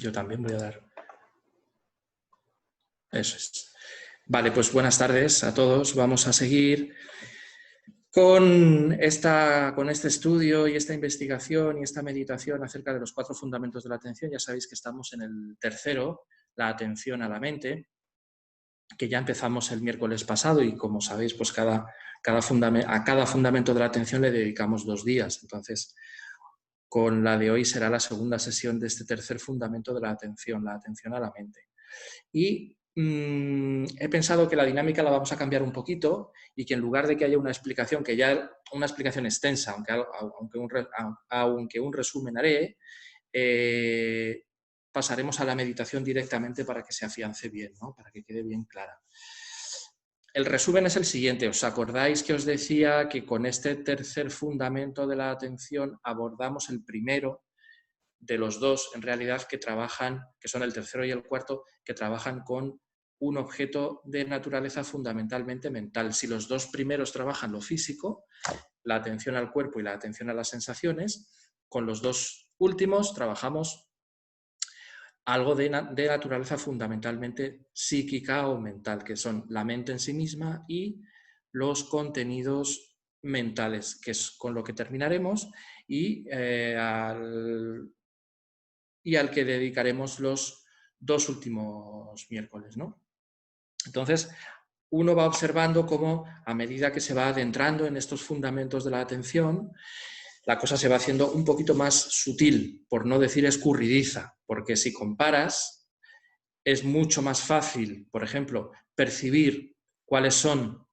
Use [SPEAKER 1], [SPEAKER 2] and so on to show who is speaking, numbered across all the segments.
[SPEAKER 1] Yo también voy a dar. Eso es. Vale, pues buenas tardes a todos. Vamos a seguir con este estudio y esta investigación y esta meditación acerca de los 4 fundamentos de la atención. Ya sabéis que estamos en el tercero, la atención a la mente, que ya empezamos el miércoles pasado y, como sabéis, pues a cada fundamento de la atención le dedicamos 2 días. Entonces, con la de hoy será la segunda sesión de este tercer fundamento de la atención a la mente. Y he pensado que la dinámica la vamos a cambiar un poquito y que en lugar de que haya una explicación, que ya una explicación extensa, aunque un resumen haré, pasaremos a la meditación directamente para que se afiance bien, ¿no? Para que quede bien clara. El resumen es el siguiente. ¿Os acordáis que os decía que con este tercer fundamento de la atención abordamos el primero de los 2, en realidad, que trabajan, que son el tercero y el cuarto, que trabajan con un objeto de naturaleza fundamentalmente mental? Si los 2 primeros trabajan lo físico, la atención al cuerpo y la atención a las sensaciones, con los 2 últimos trabajamos algo de naturaleza fundamentalmente psíquica o mental, que son la mente en sí misma y los contenidos mentales, que es con lo que terminaremos, y al que dedicaremos los 2 últimos miércoles, ¿no? Entonces, uno va observando cómo, a medida que se va adentrando en estos fundamentos de la atención, la cosa se va haciendo un poquito más sutil, por no decir escurridiza, porque si comparas, es mucho más fácil, por ejemplo, percibir cuáles son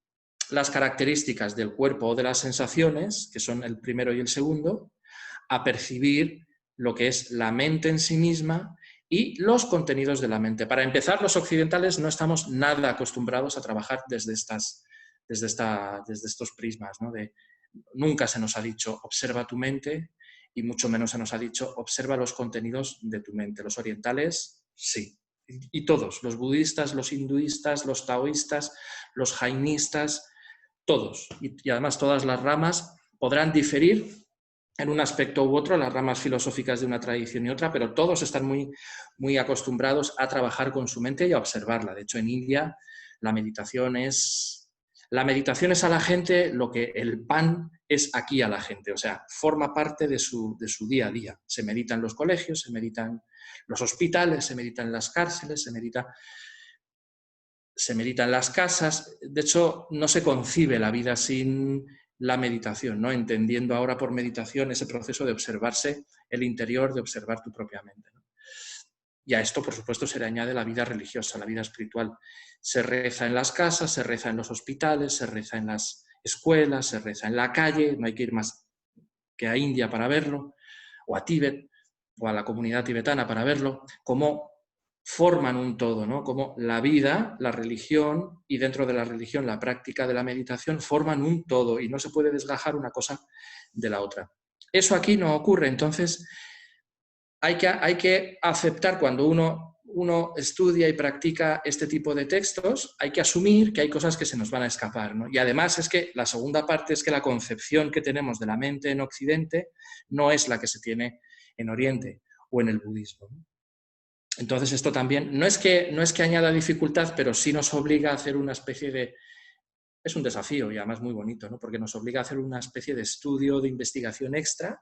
[SPEAKER 1] las características del cuerpo o de las sensaciones, que son el primero y el segundo, a percibir lo que es la mente en sí misma y los contenidos de la mente. Para empezar, los occidentales no estamos nada acostumbrados a trabajar desde estos prismas, ¿no? Nunca se nos ha dicho observa tu mente y mucho menos se nos ha dicho observa los contenidos de tu mente. Los orientales, sí. Y todos, los budistas, los hinduistas, los taoístas, los jainistas, todos. Y además todas las ramas podrán diferir en un aspecto u otro, las ramas filosóficas de una tradición y otra, pero todos están muy acostumbrados a trabajar con su mente y a observarla. De hecho, en India la meditación es a la gente lo que el pan es aquí a la gente, o sea, forma parte de su día a día. Se medita en los colegios, se medita en los hospitales, se medita en las cárceles, se medita en las casas. De hecho, no se concibe la vida sin la meditación, ¿no? Entendiendo ahora por meditación ese proceso de observarse el interior, de observar tu propia mente, ¿no? Y a esto, por supuesto, se le añade la vida religiosa, la vida espiritual. Se reza en las casas, se reza en los hospitales, se reza en las escuelas, se reza en la calle, no hay que ir más que a India para verlo, o a Tíbet, o a la comunidad tibetana para verlo, cómo forman un todo, ¿no? Como la vida, la religión y dentro de la religión la práctica de la meditación forman un todo y no se puede desgajar una cosa de la otra. Eso aquí no ocurre, entonces hay que aceptar cuando uno estudia y practica este tipo de textos, hay que asumir que hay cosas que se nos van a escapar, ¿no? Y además es que la segunda parte es que la concepción que tenemos de la mente en Occidente no es la que se tiene en Oriente o en el budismo, ¿no? Entonces esto también no es que añada dificultad, pero sí nos obliga a hacer una especie de... Es un desafío y además muy bonito, ¿no? Porque nos obliga a hacer una especie de estudio, de investigación extra.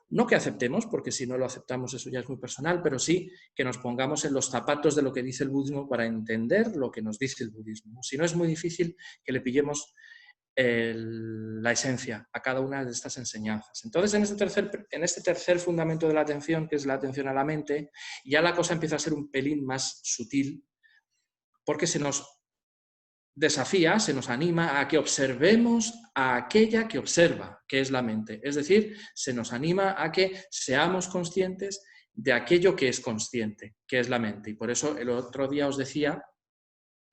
[SPEAKER 1] No que aceptemos, porque si no lo aceptamos eso ya es muy personal, pero sí que nos pongamos en los zapatos de lo que dice el budismo para entender lo que nos dice el budismo. Si no, es muy difícil que le pillemos la esencia a cada una de estas enseñanzas. Entonces, en este tercer fundamento de la atención, que es la atención a la mente, ya la cosa empieza a ser un pelín más sutil, porque se nos desafía, se nos anima a que observemos a aquella que observa, que es la mente. Es decir, se nos anima a que seamos conscientes de aquello que es consciente, que es la mente. Y por eso el otro día os decía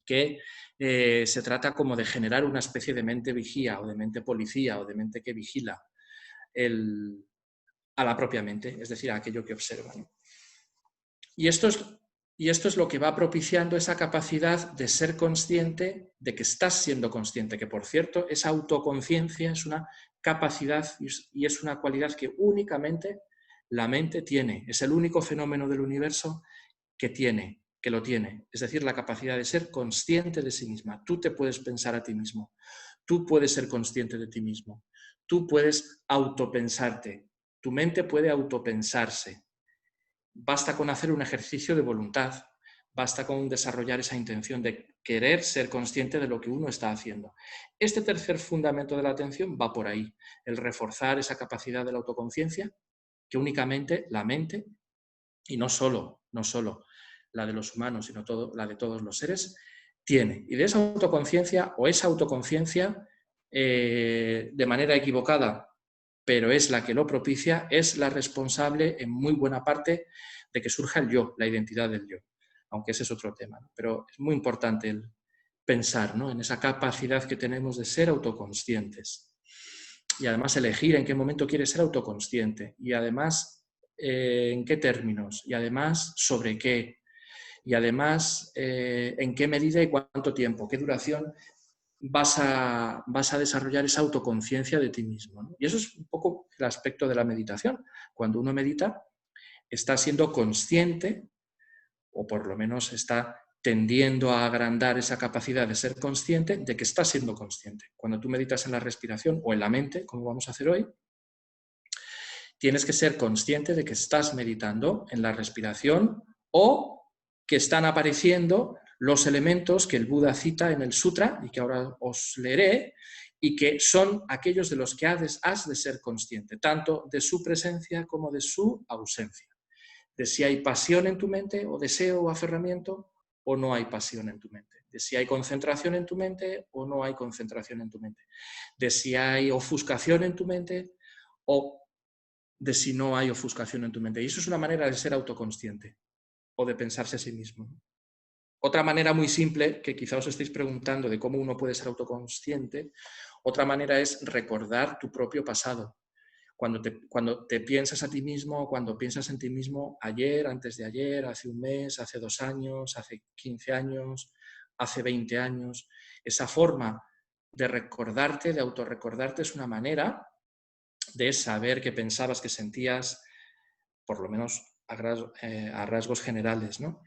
[SPEAKER 1] que se trata como de generar una especie de mente vigía o de mente policía o de mente que vigila a la propia mente, es decir, a aquello que observa, ¿no? Y esto es lo que va propiciando esa capacidad de ser consciente de que estás siendo consciente, que por cierto, esa autoconciencia es una capacidad y es una cualidad que únicamente La mente tiene, es el único fenómeno del universo que lo tiene, es decir, la capacidad de ser consciente de sí misma. Tú te puedes pensar a ti mismo, tú puedes ser consciente de ti mismo, tú puedes autopensarte, tu mente puede autopensarse. Basta con hacer un ejercicio de voluntad, basta con desarrollar esa intención de querer ser consciente de lo que uno está haciendo. Este tercer fundamento de la atención va por ahí, el reforzar esa capacidad de la autoconciencia que únicamente la mente, y no solo la de los humanos, sino la de todos los seres, tiene. Y de esa autoconciencia o esa autoconciencia de manera equivocada, pero es la que lo propicia, es la responsable en muy buena parte de que surja el yo, la identidad del yo, aunque ese es otro tema, ¿no? Pero es muy importante el pensar, ¿no?, en esa capacidad que tenemos de ser autoconscientes y además elegir en qué momento quieres ser autoconsciente y además en qué términos y además sobre qué y además en qué medida y cuánto tiempo, qué duración vas a desarrollar esa autoconciencia de ti mismo, ¿no? Y eso es un poco el aspecto de la meditación. Cuando uno medita, está siendo consciente, o por lo menos está tendiendo a agrandar esa capacidad de ser consciente de que está siendo consciente. Cuando tú meditas en la respiración o en la mente, como vamos a hacer hoy, tienes que ser consciente de que estás meditando en la respiración o que están apareciendo los elementos que el Buda cita en el sutra y que ahora os leeré y que son aquellos de los que has de ser consciente, tanto de su presencia como de su ausencia. De si hay pasión en tu mente o deseo o aferramiento o no hay pasión en tu mente. De si hay concentración en tu mente o no hay concentración en tu mente. De si hay ofuscación en tu mente o de si no hay ofuscación en tu mente. Y eso es una manera de ser autoconsciente o de pensarse a sí mismo. Otra manera muy simple, que quizá os estéis preguntando de cómo uno puede ser autoconsciente, otra manera es recordar tu propio pasado. Cuando te piensas a ti mismo, cuando piensas en ti mismo ayer, antes de ayer, hace un mes, hace 2 años, hace 15 años, hace 20 años, esa forma de recordarte, de autorrecordarte, es una manera de saber qué pensabas, qué sentías, por lo menos a rasgos generales, ¿no?,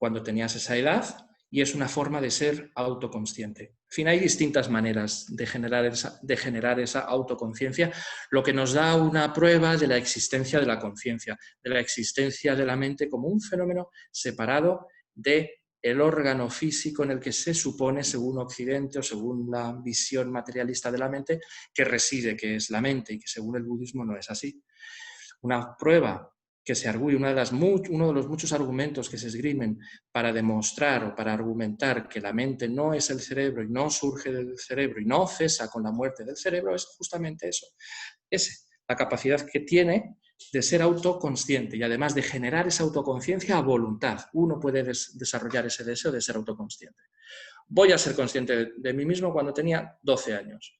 [SPEAKER 1] cuando tenías esa edad, y es una forma de ser autoconsciente. En fin, hay distintas maneras de generar esa autoconciencia, lo que nos da una prueba de la existencia de la conciencia, de la existencia de la mente como un fenómeno separado del órgano físico en el que se supone, según Occidente o según la visión materialista de la mente, que reside, que es la mente, y que según el budismo no es así. Una prueba que se arguye, uno de los muchos argumentos que se esgrimen para demostrar o para argumentar que la mente no es el cerebro y no surge del cerebro y no cesa con la muerte del cerebro, es justamente eso. La capacidad que tiene de ser autoconsciente y además de generar esa autoconciencia a voluntad. Uno puede desarrollar ese deseo de ser autoconsciente. Voy a ser consciente de mí mismo cuando tenía 12 años.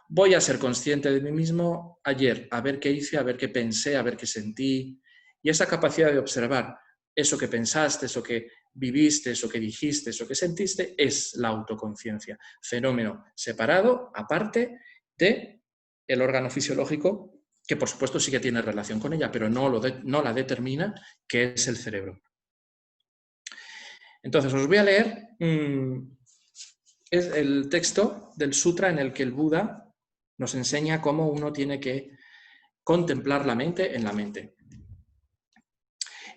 [SPEAKER 1] Voy a ser consciente de mí mismo ayer, a ver qué hice, a ver qué pensé, a ver qué sentí. Y esa capacidad de observar eso que pensaste, eso que viviste, eso que dijiste, eso que sentiste, es la autoconciencia. Fenómeno separado, aparte del órgano fisiológico, que por supuesto sí que tiene relación con ella, pero no la determina, que es el cerebro. Entonces, os voy a leer es el texto del sutra en el que el Buda nos enseña cómo uno tiene que contemplar la mente en la mente.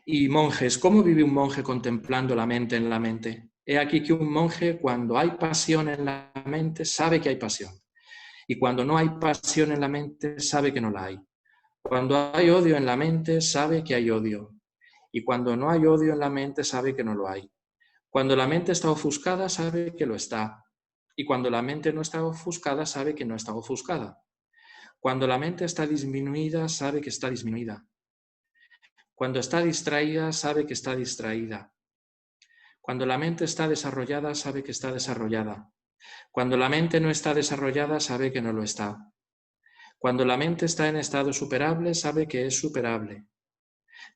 [SPEAKER 1] Y monjes, ¿cómo vive un monje contemplando la mente en la mente? He aquí que un monje, cuando hay pasión en la mente, sabe que hay pasión. Y cuando no hay pasión en la mente, sabe que no la hay. Cuando hay odio en la mente, sabe que hay odio. Y cuando no hay odio en la mente, sabe que no lo hay. Cuando la mente está ofuscada, sabe que lo está. Y cuando la mente no está ofuscada, sabe que no está ofuscada. Cuando la mente está disminuida, sabe que está disminuida. Cuando está distraída, sabe que está distraída. Cuando la mente está desarrollada, sabe que está desarrollada. Cuando la mente no está desarrollada, sabe que no lo está. Cuando la mente está en estado superable, sabe que es superable.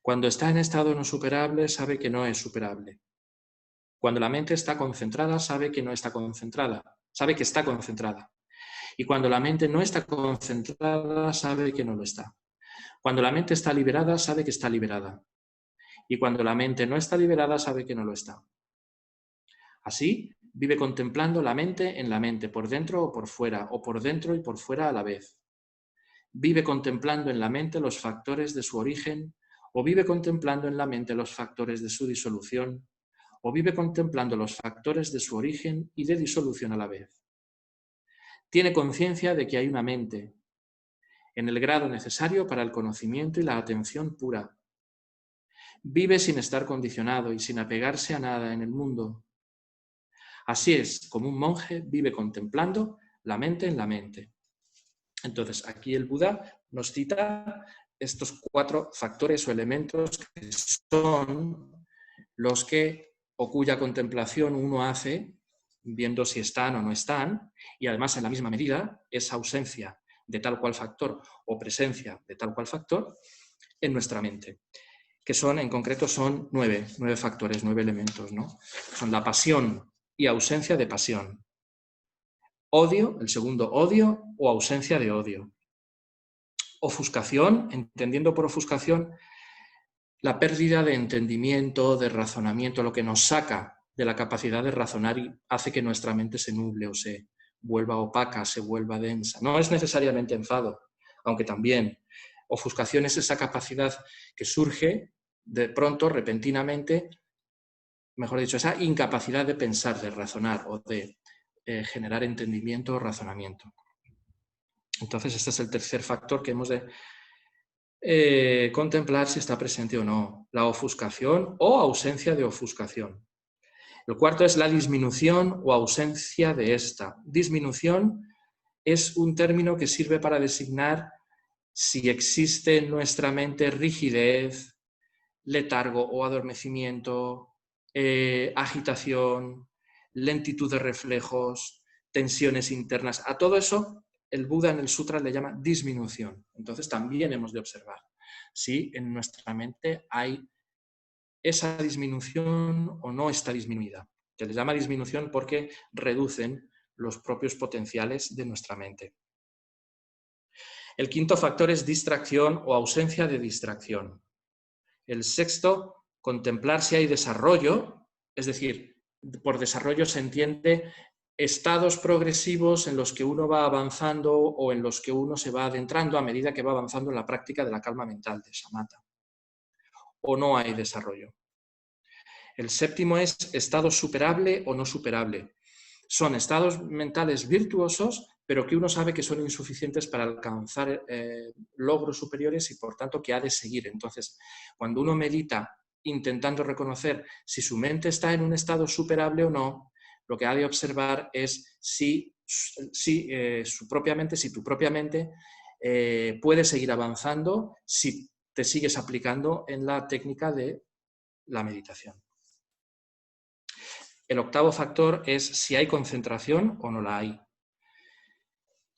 [SPEAKER 1] Cuando está en estado no superable, sabe que no es superable. Cuando la mente está concentrada, sabe que no está concentrada. Sabe que está concentrada. Y cuando la mente no está concentrada, sabe que no lo está. Cuando la mente está liberada, sabe que está liberada. Y cuando la mente no está liberada, sabe que no lo está. Así, vive contemplando la mente en la mente, por dentro o por fuera, o por dentro y por fuera a la vez. Vive contemplando en la mente los factores de su origen, o vive contemplando en la mente los factores de su disolución, o vive contemplando los factores de su origen y de disolución a la vez. Tiene conciencia de que hay una mente, en el grado necesario para el conocimiento y la atención pura. Vive sin estar condicionado y sin apegarse a nada en el mundo. Así es como un monje vive contemplando la mente en la mente. Entonces, aquí el Buda nos cita estos 4 factores o elementos que son los que o cuya contemplación uno hace viendo si están o no están, y además en la misma medida esa ausencia de tal cual factor o presencia de tal cual factor en nuestra mente, que son, en concreto, son 9 factores, 9 elementos, ¿no? Son la pasión y ausencia de pasión. Odio, el segundo, odio o ausencia de odio. Ofuscación, entendiendo por ofuscación la pérdida de entendimiento, de razonamiento, lo que nos saca de la capacidad de razonar y hace que nuestra mente se nuble o se vuelva opaca, se vuelva densa. No es necesariamente enfado, aunque también. Ofuscación es esa capacidad que surge de pronto, repentinamente, mejor dicho, esa incapacidad de pensar, de razonar o de generar entendimiento o razonamiento. Entonces, este es el tercer factor que hemos de contemplar si está presente o no, la ofuscación o ausencia de ofuscación. El cuarto es la disminución o ausencia de esta. Disminución es un término que sirve para designar si existe en nuestra mente rigidez, letargo o adormecimiento, agitación, lentitud de reflejos, tensiones internas. A todo eso el Buda en el Sutra le llama disminución. Entonces también hemos de observar si en nuestra mente hay esa disminución o no está disminuida. Se les llama disminución porque reducen los propios potenciales de nuestra mente. El quinto factor es distracción o ausencia de distracción. El sexto, contemplar si hay desarrollo, es decir, por desarrollo se entiende estados progresivos en los que uno va avanzando o en los que uno se va adentrando a medida que va avanzando en la práctica de la calma mental, de samatha. O no hay desarrollo. El séptimo es estado superable o no superable. Son estados mentales virtuosos, pero que uno sabe que son insuficientes para alcanzar logros superiores y por tanto que ha de seguir. Entonces, cuando uno medita intentando reconocer si su mente está en un estado superable o no, lo que ha de observar es si tu propia mente puede seguir avanzando si te sigues aplicando en la técnica de la meditación. El octavo factor es si hay concentración o no la hay.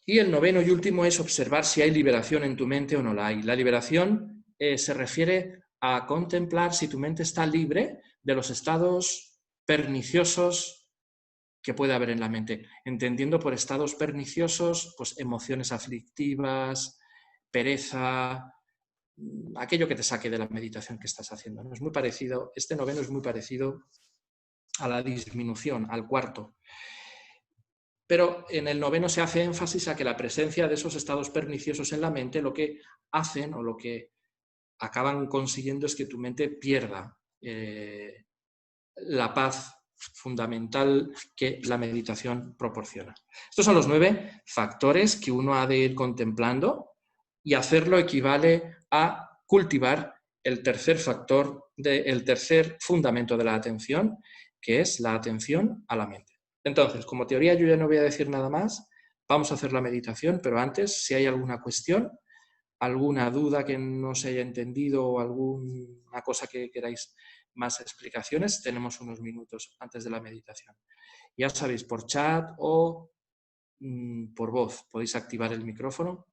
[SPEAKER 1] Y el noveno y último es observar si hay liberación en tu mente o no la hay. La liberación se refiere a contemplar si tu mente está libre de los estados perniciosos que puede haber en la mente. Entendiendo por estados perniciosos, pues emociones aflictivas, pereza, aquello que te saque de la meditación que estás haciendo, ¿no? Es muy parecido, este noveno es muy parecido a la disminución, al cuarto. Pero en el noveno se hace énfasis a que la presencia de esos estados perniciosos en la mente lo que hacen o lo que acaban consiguiendo es que tu mente pierda la paz fundamental que la meditación proporciona. Estos son los 9 factores que uno ha de ir contemplando y hacerlo equivale a cultivar el tercer factor, el tercer fundamento de la atención, que es la atención a la mente. Entonces, como teoría yo ya no voy a decir nada más, vamos a hacer la meditación, pero antes, si hay alguna cuestión, alguna duda que no se haya entendido o alguna cosa que queráis más explicaciones, tenemos unos minutos antes de la meditación. Ya sabéis, por chat o por voz, podéis activar el micrófono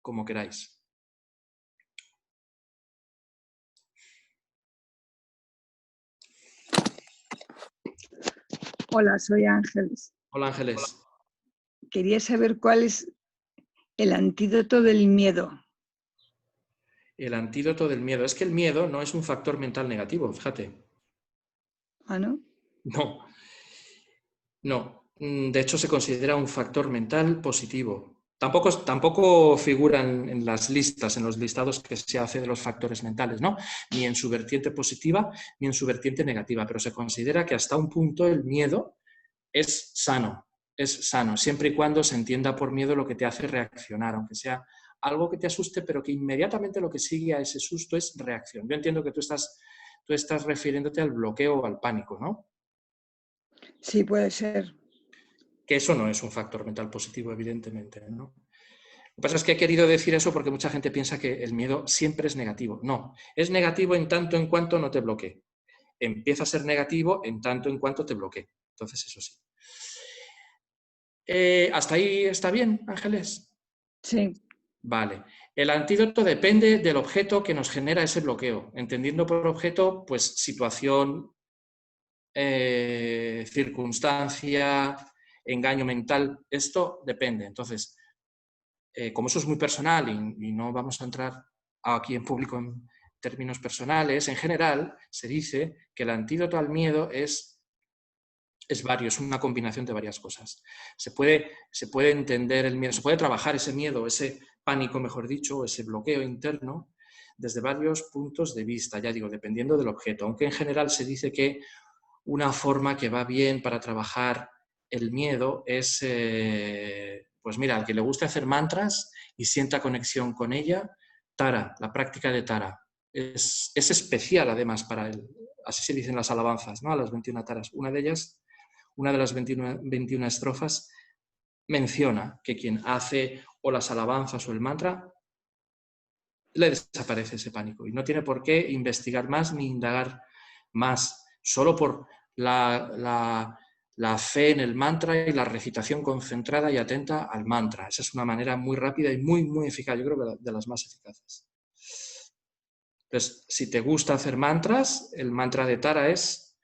[SPEAKER 1] como queráis.
[SPEAKER 2] Hola, soy Ángeles.
[SPEAKER 1] Hola, Ángeles.
[SPEAKER 2] Quería saber cuál es el antídoto del miedo.
[SPEAKER 1] El antídoto del miedo. Es que el miedo no es un factor mental negativo, fíjate.
[SPEAKER 2] ¿Ah, no?
[SPEAKER 1] No, no. De hecho, se considera un factor mental positivo. Tampoco figuran en las listas, en los listados que se hace de los factores mentales, ¿no? Ni en su vertiente positiva, ni en su vertiente negativa, pero se considera que hasta un punto el miedo es sano, siempre y cuando se entienda por miedo lo que te hace reaccionar, aunque sea algo que te asuste, pero que inmediatamente lo que sigue a ese susto es reacción. Yo entiendo que tú estás refiriéndote al bloqueo o al pánico, ¿no?
[SPEAKER 2] Sí, puede ser.
[SPEAKER 1] Que eso no es un factor mental positivo, evidentemente, ¿no? Lo que pasa es que he querido decir eso porque mucha gente piensa que el miedo siempre es negativo. No, es negativo en tanto en cuanto no te bloquee. Empieza a ser negativo en tanto en cuanto te bloquee. Entonces, eso sí. ¿Hasta ahí está bien, Ángeles?
[SPEAKER 2] Sí.
[SPEAKER 1] Vale. El antídoto depende del objeto que nos genera ese bloqueo. Entendiendo por objeto, pues situación, circunstancia, engaño mental. Esto depende. Entonces, como eso es muy personal y no vamos a entrar aquí en público en términos personales, en general se dice que el antídoto al miedo es es una combinación de varias cosas. Se puede entender el miedo, se puede trabajar ese miedo, ese pánico, mejor dicho, ese bloqueo interno, desde varios puntos de vista, ya digo, dependiendo del objeto, aunque en general se dice que una forma que va bien para trabajar el miedo es, pues mira, al que le guste hacer mantras y sienta conexión con ella, Tara, la práctica de Tara. Es especial además para él, así se dicen las alabanzas, ¿no? A las 21 taras. Una de las 21 estrofas menciona que quien hace o las alabanzas o el mantra le desaparece ese pánico y no tiene por qué investigar más ni indagar más, solo por la fe en el mantra y la recitación concentrada y atenta al mantra. Esa es una manera muy rápida y muy, muy eficaz, yo creo que de las más eficaces. Entonces, si te gusta hacer mantras, el mantra de Tara es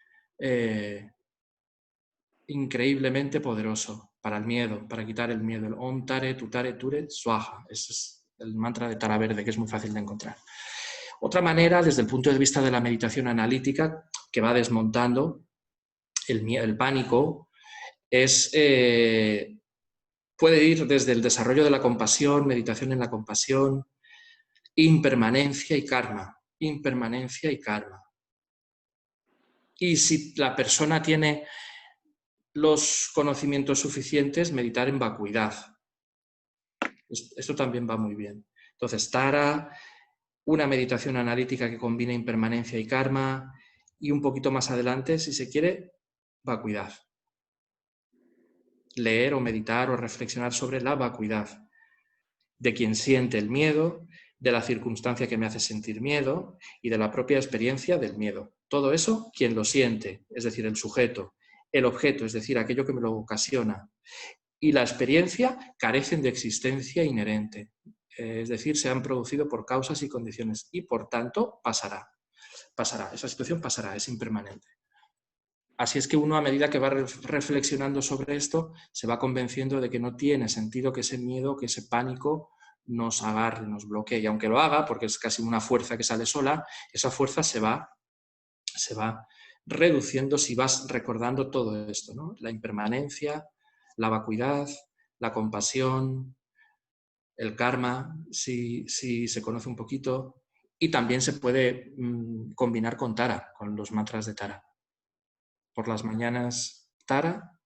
[SPEAKER 1] increíblemente poderoso para el miedo, para quitar el miedo. El Om Tare, Tutare, Ture, Swaha. Ese es el mantra de Tara Verde, que es muy fácil de encontrar. Otra manera, desde el punto de vista de la meditación analítica, que va desmontando el pánico, puede ir desde el desarrollo de la compasión, meditación en la compasión, impermanencia y karma. Impermanencia y karma. Y si la persona tiene los conocimientos suficientes, meditar en vacuidad. Esto también va muy bien. Entonces, Tara, una meditación analítica que combina impermanencia y karma, y un poquito más adelante, si se quiere, vacuidad. Leer o meditar o reflexionar sobre la vacuidad de quien siente el miedo, de la circunstancia que me hace sentir miedo y de la propia experiencia del miedo. Todo eso, quien lo siente, es decir, el sujeto, el objeto, es decir, aquello que me lo ocasiona, y la experiencia carecen de existencia inherente. Es decir, se han producido por causas y condiciones y, por tanto, pasará. Esa situación pasará, es impermanente. Así es que uno, a medida que va reflexionando sobre esto, se va convenciendo de que no tiene sentido que ese miedo, que ese pánico nos agarre, nos bloquee. Y aunque lo haga, porque es casi una fuerza que sale sola, esa fuerza se va reduciendo si vas recordando todo esto, ¿no? La impermanencia, la vacuidad, la compasión, el karma, si se conoce un poquito, y también se puede combinar con Tara, con los mantras de Tara. Por las mañanas Tara,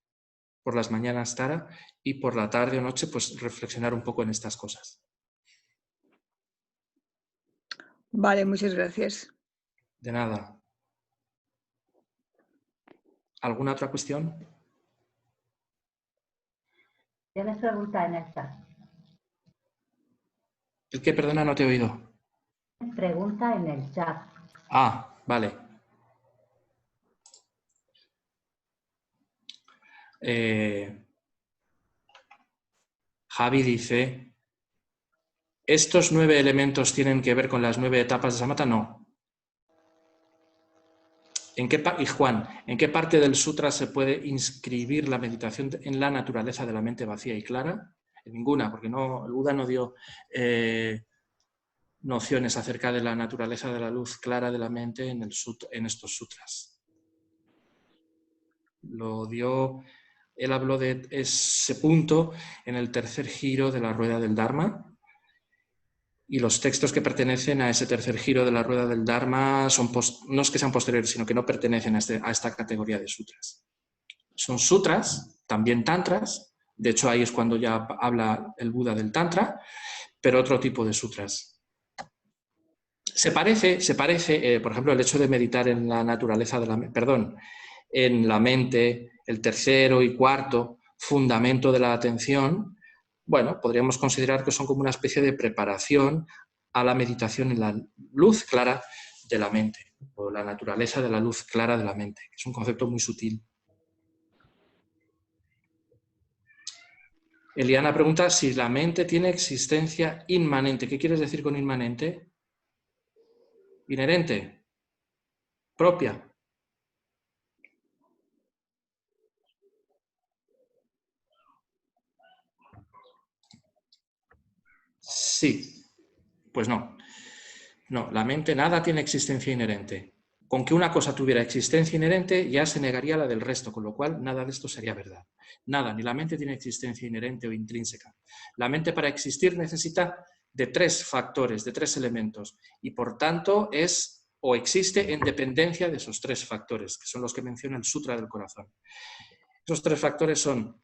[SPEAKER 1] y por la tarde o noche pues reflexionar un poco en estas cosas.
[SPEAKER 2] Vale, muchas gracias.
[SPEAKER 1] De nada. ¿Alguna otra cuestión?
[SPEAKER 3] Tienes pregunta en el chat.
[SPEAKER 1] ¿El qué? Perdona, no te he oído.
[SPEAKER 3] Pregunta en el chat.
[SPEAKER 1] Ah, vale. Javi dice, ¿estos 9 elementos tienen que ver con las 9 etapas de Samatha? No. Y Juan, ¿en qué parte del sutra se puede inscribir la meditación en la naturaleza de la mente vacía y clara? En ninguna, porque el Buda no dio nociones acerca de la naturaleza de la luz clara de la mente en estos sutras. Él habló de ese punto en el tercer giro de la rueda del Dharma, y los textos que pertenecen a ese tercer giro de la rueda del Dharma no es que sean posteriores, sino que no pertenecen a esta categoría de sutras. Son sutras, también tantras, de hecho ahí es cuando ya habla el Buda del tantra, pero otro tipo de sutras. Se parece, por ejemplo, el hecho de meditar en la naturaleza de en la mente, el tercero y cuarto fundamento de la atención. Bueno, podríamos considerar que son como una especie de preparación a la meditación en la luz clara de la mente, o la naturaleza de la luz clara de la mente, que es un concepto muy sutil. Eliana pregunta si la mente tiene existencia inmanente. ¿Qué quieres decir con inmanente? Inherente, propia. Sí, pues no. No, la mente nada tiene existencia inherente. Con que una cosa tuviera existencia inherente ya se negaría la del resto, con lo cual nada de esto sería verdad. Nada, ni la mente tiene existencia inherente o intrínseca. La mente para existir necesita de 3 factores, de 3 elementos, y por tanto es o existe en dependencia de esos 3 factores, que son los que menciona el Sutra del Corazón. Esos 3 factores son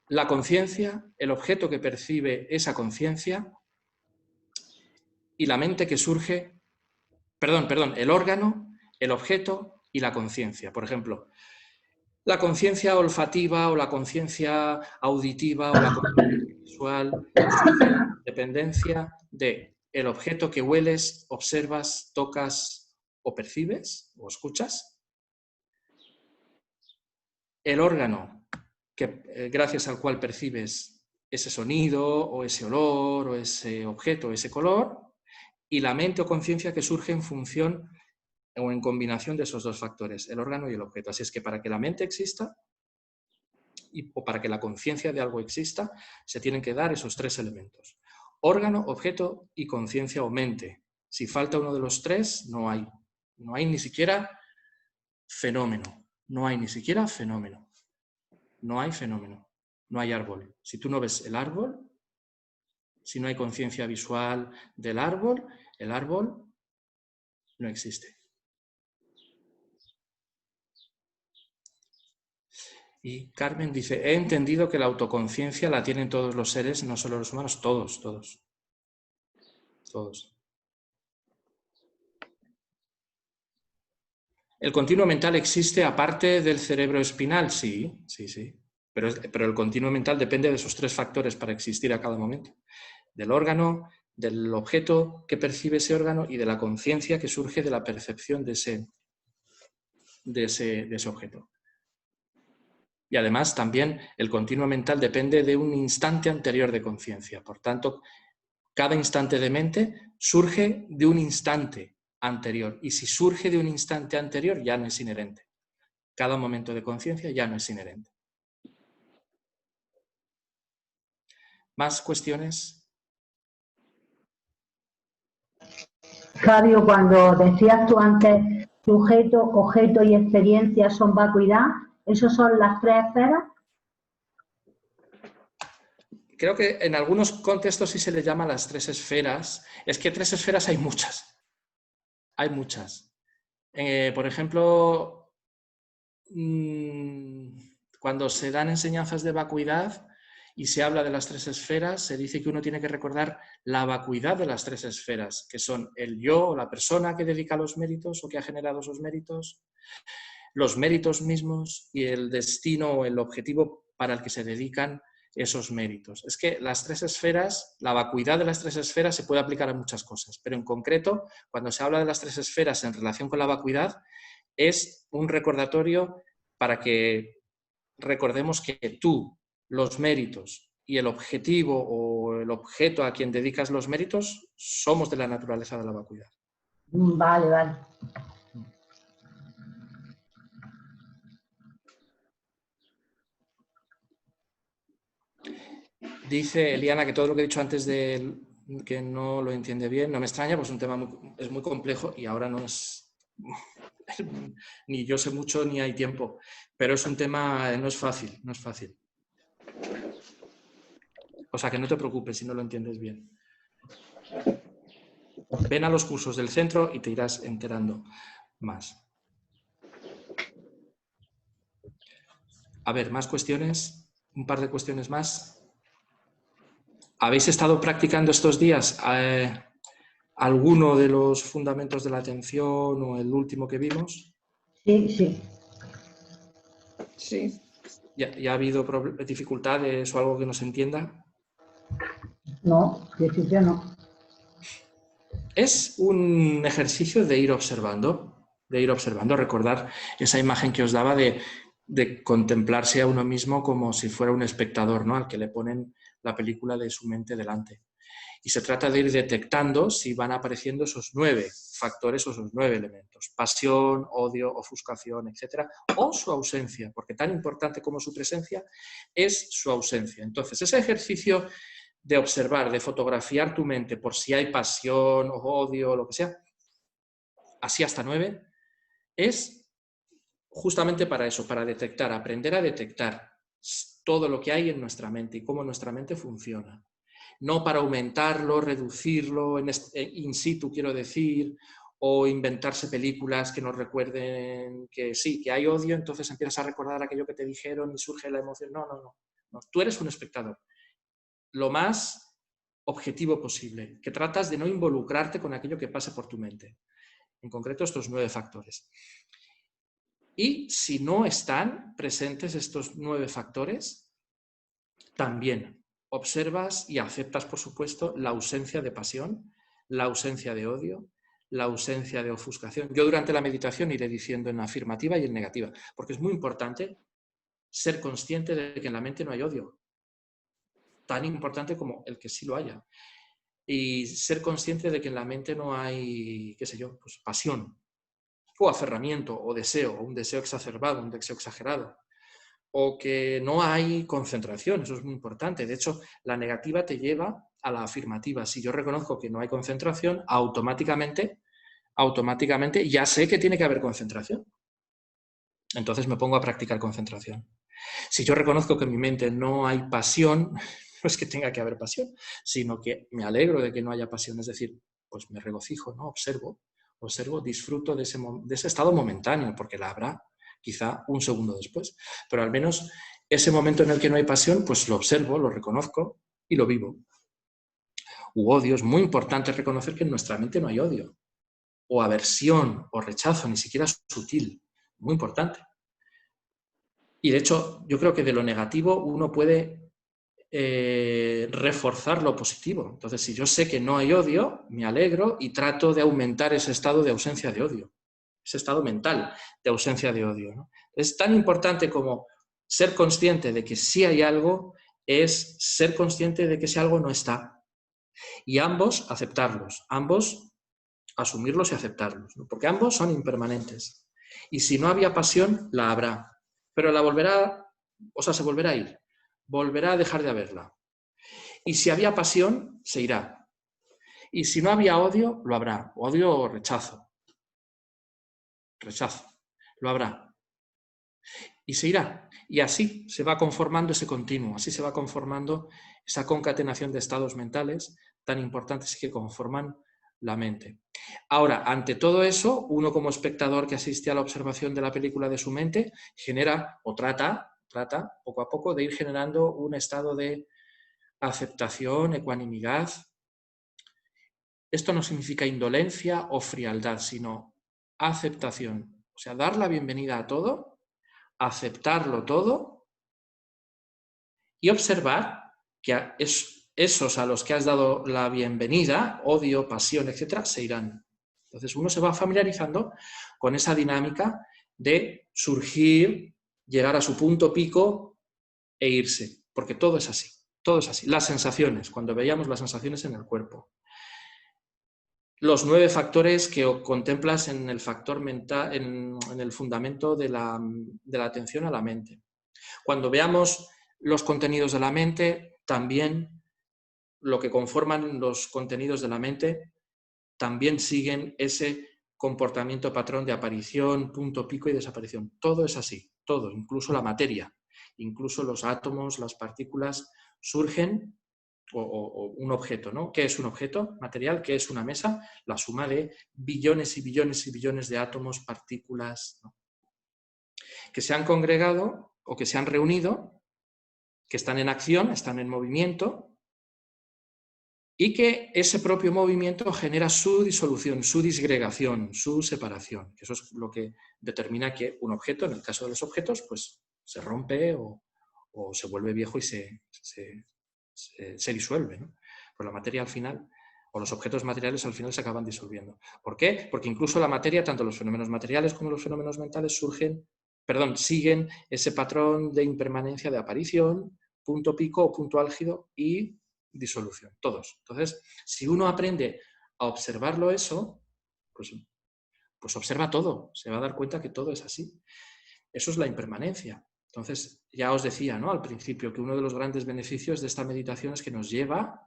[SPEAKER 1] la conciencia, el objeto que percibe esa conciencia y la mente que surge, el órgano, el objeto y la conciencia. Por ejemplo, la conciencia olfativa o la conciencia auditiva o la conciencia visual surge en dependencia de el objeto que hueles, observas, tocas o percibes o escuchas, el órgano gracias al cual percibes ese sonido o ese olor o ese objeto o ese color, y la mente o conciencia que surge en función o en combinación de esos 2 factores, el órgano y el objeto. Así es que para que la mente exista o para que la conciencia de algo exista, se tienen que dar esos 3 elementos. Órgano, objeto y conciencia o mente. Si falta uno de los 3, no hay ni siquiera fenómeno. No hay ni siquiera fenómeno. No hay fenómeno. No hay árbol. Si tú no ves el árbol, si no hay conciencia visual del árbol, el árbol no existe. Y Carmen dice, he entendido que la autoconciencia la tienen todos los seres, no solo los humanos, todos. ¿El continuo mental existe aparte del cerebro espinal? Sí. Pero el continuo mental depende de esos 3 factores para existir a cada momento. Del órgano, del objeto que percibe ese órgano y de la conciencia que surge de la percepción de ese objeto. Y además también el continuo mental depende de un instante anterior de conciencia. Por tanto, cada instante de mente surge de un instante anterior. Y si surge de un instante anterior, ya no es inherente. Cada momento de conciencia ya no es inherente. ¿Más cuestiones?
[SPEAKER 3] Fabio, cuando decías tú antes, sujeto, objeto y experiencia son vacuidad, ¿esos son las 3 esferas?
[SPEAKER 1] Creo que en algunos contextos sí se le llama las 3 esferas. Es que 3 esferas hay muchas. Hay muchas. Por ejemplo, cuando se dan enseñanzas de vacuidad y se habla de las 3 esferas, se dice que uno tiene que recordar la vacuidad de las 3 esferas, que son el yo o la persona que dedica los méritos o que ha generado esos méritos, los méritos mismos y el destino o el objetivo para el que se dedican esos méritos. Es que las 3 esferas, la vacuidad de las 3 esferas se puede aplicar a muchas cosas, pero en concreto, cuando se habla de las 3 esferas en relación con la vacuidad, es un recordatorio para que recordemos que tú, los méritos y el objetivo o el objeto a quien dedicas los méritos somos de la naturaleza de la vacuidad.
[SPEAKER 3] Vale.
[SPEAKER 1] Dice Eliana que todo lo que he dicho antes del que no lo entiende bien. No me extraña, pues un tema es muy complejo y ahora no es... ni yo sé mucho ni hay tiempo, pero es un tema, no es fácil, no es fácil. O sea, que no te preocupes si no lo entiendes bien. Ven a los cursos del centro y te irás enterando más. A ver, más cuestiones, un par de cuestiones más. ¿Habéis estado practicando estos días alguno de los fundamentos de la atención o el último que vimos?
[SPEAKER 3] Sí, sí.
[SPEAKER 2] Sí.
[SPEAKER 1] ¿Ya ha habido dificultades o algo que no se entienda?
[SPEAKER 3] No, en principio no.
[SPEAKER 1] Es un ejercicio de ir observando, recordar esa imagen que os daba de contemplarse a uno mismo como si fuera un espectador, ¿no? Al que le ponen la película de su mente delante. Y se trata de ir detectando si van apareciendo esos 9 factores o esos 9 elementos: pasión, odio, ofuscación, etcétera, o su ausencia, porque tan importante como su presencia es su ausencia. Entonces, ese ejercicio de observar, de fotografiar tu mente por si hay pasión o odio o lo que sea, así hasta 9, es justamente para eso, para detectar, aprender a detectar todo lo que hay en nuestra mente y cómo nuestra mente funciona. No para aumentarlo, reducirlo, in situ quiero decir, o inventarse películas que nos recuerden que sí, que hay odio, entonces empiezas a recordar aquello que te dijeron y surge la emoción. No. Tú eres un espectador. Lo más objetivo posible, que tratas de no involucrarte con aquello que pase por tu mente. En concreto, estos 9 factores. Y si no están presentes estos 9 factores, también observas y aceptas, por supuesto, la ausencia de pasión, la ausencia de odio, la ausencia de ofuscación. Yo durante la meditación iré diciendo en afirmativa y en negativa, porque es muy importante ser consciente de que en la mente no hay odio, tan importante como el que sí lo haya. Y ser consciente de que en la mente no hay, qué sé yo, pues pasión, o aferramiento, o deseo, o un deseo exacerbado, un deseo exagerado. O que no hay concentración, eso es muy importante. De hecho, la negativa te lleva a la afirmativa. Si yo reconozco que no hay concentración, automáticamente ya sé que tiene que haber concentración. Entonces me pongo a practicar concentración. Si yo reconozco que en mi mente no hay pasión, no es que tenga que haber pasión, sino que me alegro de que no haya pasión. Es decir, pues me regocijo, ¿no? Observo, disfruto de ese estado momentáneo, porque la habrá quizá un segundo después. Pero al menos ese momento en el que no hay pasión, pues lo observo, lo reconozco y lo vivo. U odio, es muy importante reconocer que en nuestra mente no hay odio, o aversión, o rechazo, ni siquiera sutil. Muy importante. Y de hecho, yo creo que de lo negativo uno puede reforzar lo positivo. Entonces, si yo sé que no hay odio, me alegro y trato de aumentar ese estado de ausencia de odio, ese estado mental de ausencia de odio, ¿no? Es tan importante como ser consciente de que sí hay algo, es ser consciente de que ese algo no está. Y ambos aceptarlos, ambos asumirlos y aceptarlos, ¿no? Porque ambos son impermanentes. Y si no había pasión, la habrá. Pero la volverá, se volverá a ir. Volverá a dejar de haberla. Y si había pasión, se irá. Y si no había odio, lo habrá. Odio o rechazo. Rechazo. Lo habrá. Y se irá. Y así se va conformando ese continuo, así se va conformando esa concatenación de estados mentales tan importantes que conforman la mente. Ahora, ante todo eso, uno como espectador que asiste a la observación de la película de su mente, genera o trata poco a poco de ir generando un estado de aceptación, ecuanimidad. Esto no significa indolencia o frialdad, sino aceptación. O sea, dar la bienvenida a todo, aceptarlo todo y observar que esos a los que has dado la bienvenida, odio, pasión, etcétera, se irán. Entonces uno se va familiarizando con esa dinámica de surgir, llegar a su punto pico e irse, porque todo es así. Todo es así. Las sensaciones, cuando veíamos las sensaciones en el cuerpo. Los 9 factores que contemplas en el factor mental, en el fundamento de la atención a la mente. Cuando veamos los contenidos de la mente, también lo que conforman los contenidos de la mente también siguen ese comportamiento patrón de aparición, punto, pico y desaparición. Todo es así, todo, incluso la materia, incluso los átomos, las partículas, surgen, o un objeto, ¿no? ¿Qué es un objeto material? ¿Qué es una mesa? La suma de billones y billones y billones de átomos, partículas, ¿no?, que se han congregado o que se han reunido, que están en acción, están en movimiento, y que ese propio movimiento genera su disolución, su disgregación, su separación. Eso es lo que determina que un objeto, en el caso de los objetos, pues se rompe o se vuelve viejo y se disuelve, ¿no? Pues la materia al final, o los objetos materiales al final se acaban disolviendo. ¿Por qué? Porque incluso la materia, tanto los fenómenos materiales como los fenómenos mentales siguen ese patrón de impermanencia, de aparición, punto pico o punto álgido y disolución, todos. Entonces, si uno aprende a observarlo eso, pues observa todo, se va a dar cuenta que todo es así. Eso es la impermanencia. Entonces, ya os decía, ¿no?, al principio, que uno de los grandes beneficios de esta meditación es que nos lleva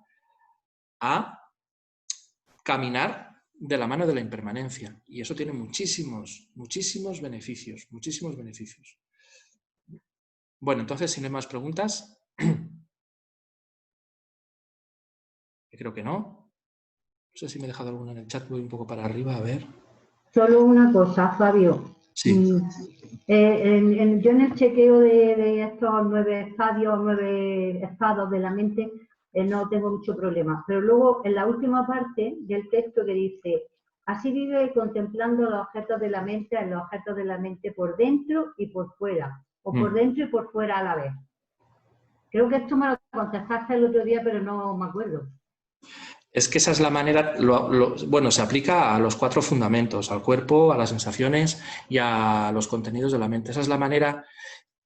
[SPEAKER 1] a caminar de la mano de la impermanencia. Y eso tiene muchísimos, muchísimos beneficios, muchísimos beneficios. Bueno, entonces, si no hay más preguntas, creo que no. No sé si me he dejado alguna en el chat, voy un poco para arriba, a ver.
[SPEAKER 3] Solo una cosa, Fabio.
[SPEAKER 1] Sí.
[SPEAKER 3] Yo en el chequeo de estos 9 estados de la mente no tengo mucho problema. Pero luego, en la última parte del texto que dice, así vive contemplando los objetos de la mente, en los objetos de la mente por dentro y por fuera, o por dentro y por fuera a la vez. Creo que esto me lo contestaste el otro día, pero no me acuerdo.
[SPEAKER 1] Es que esa es la manera, bueno, se aplica a los 4 fundamentos, al cuerpo, a las sensaciones y a los contenidos de la mente. Esa es la manera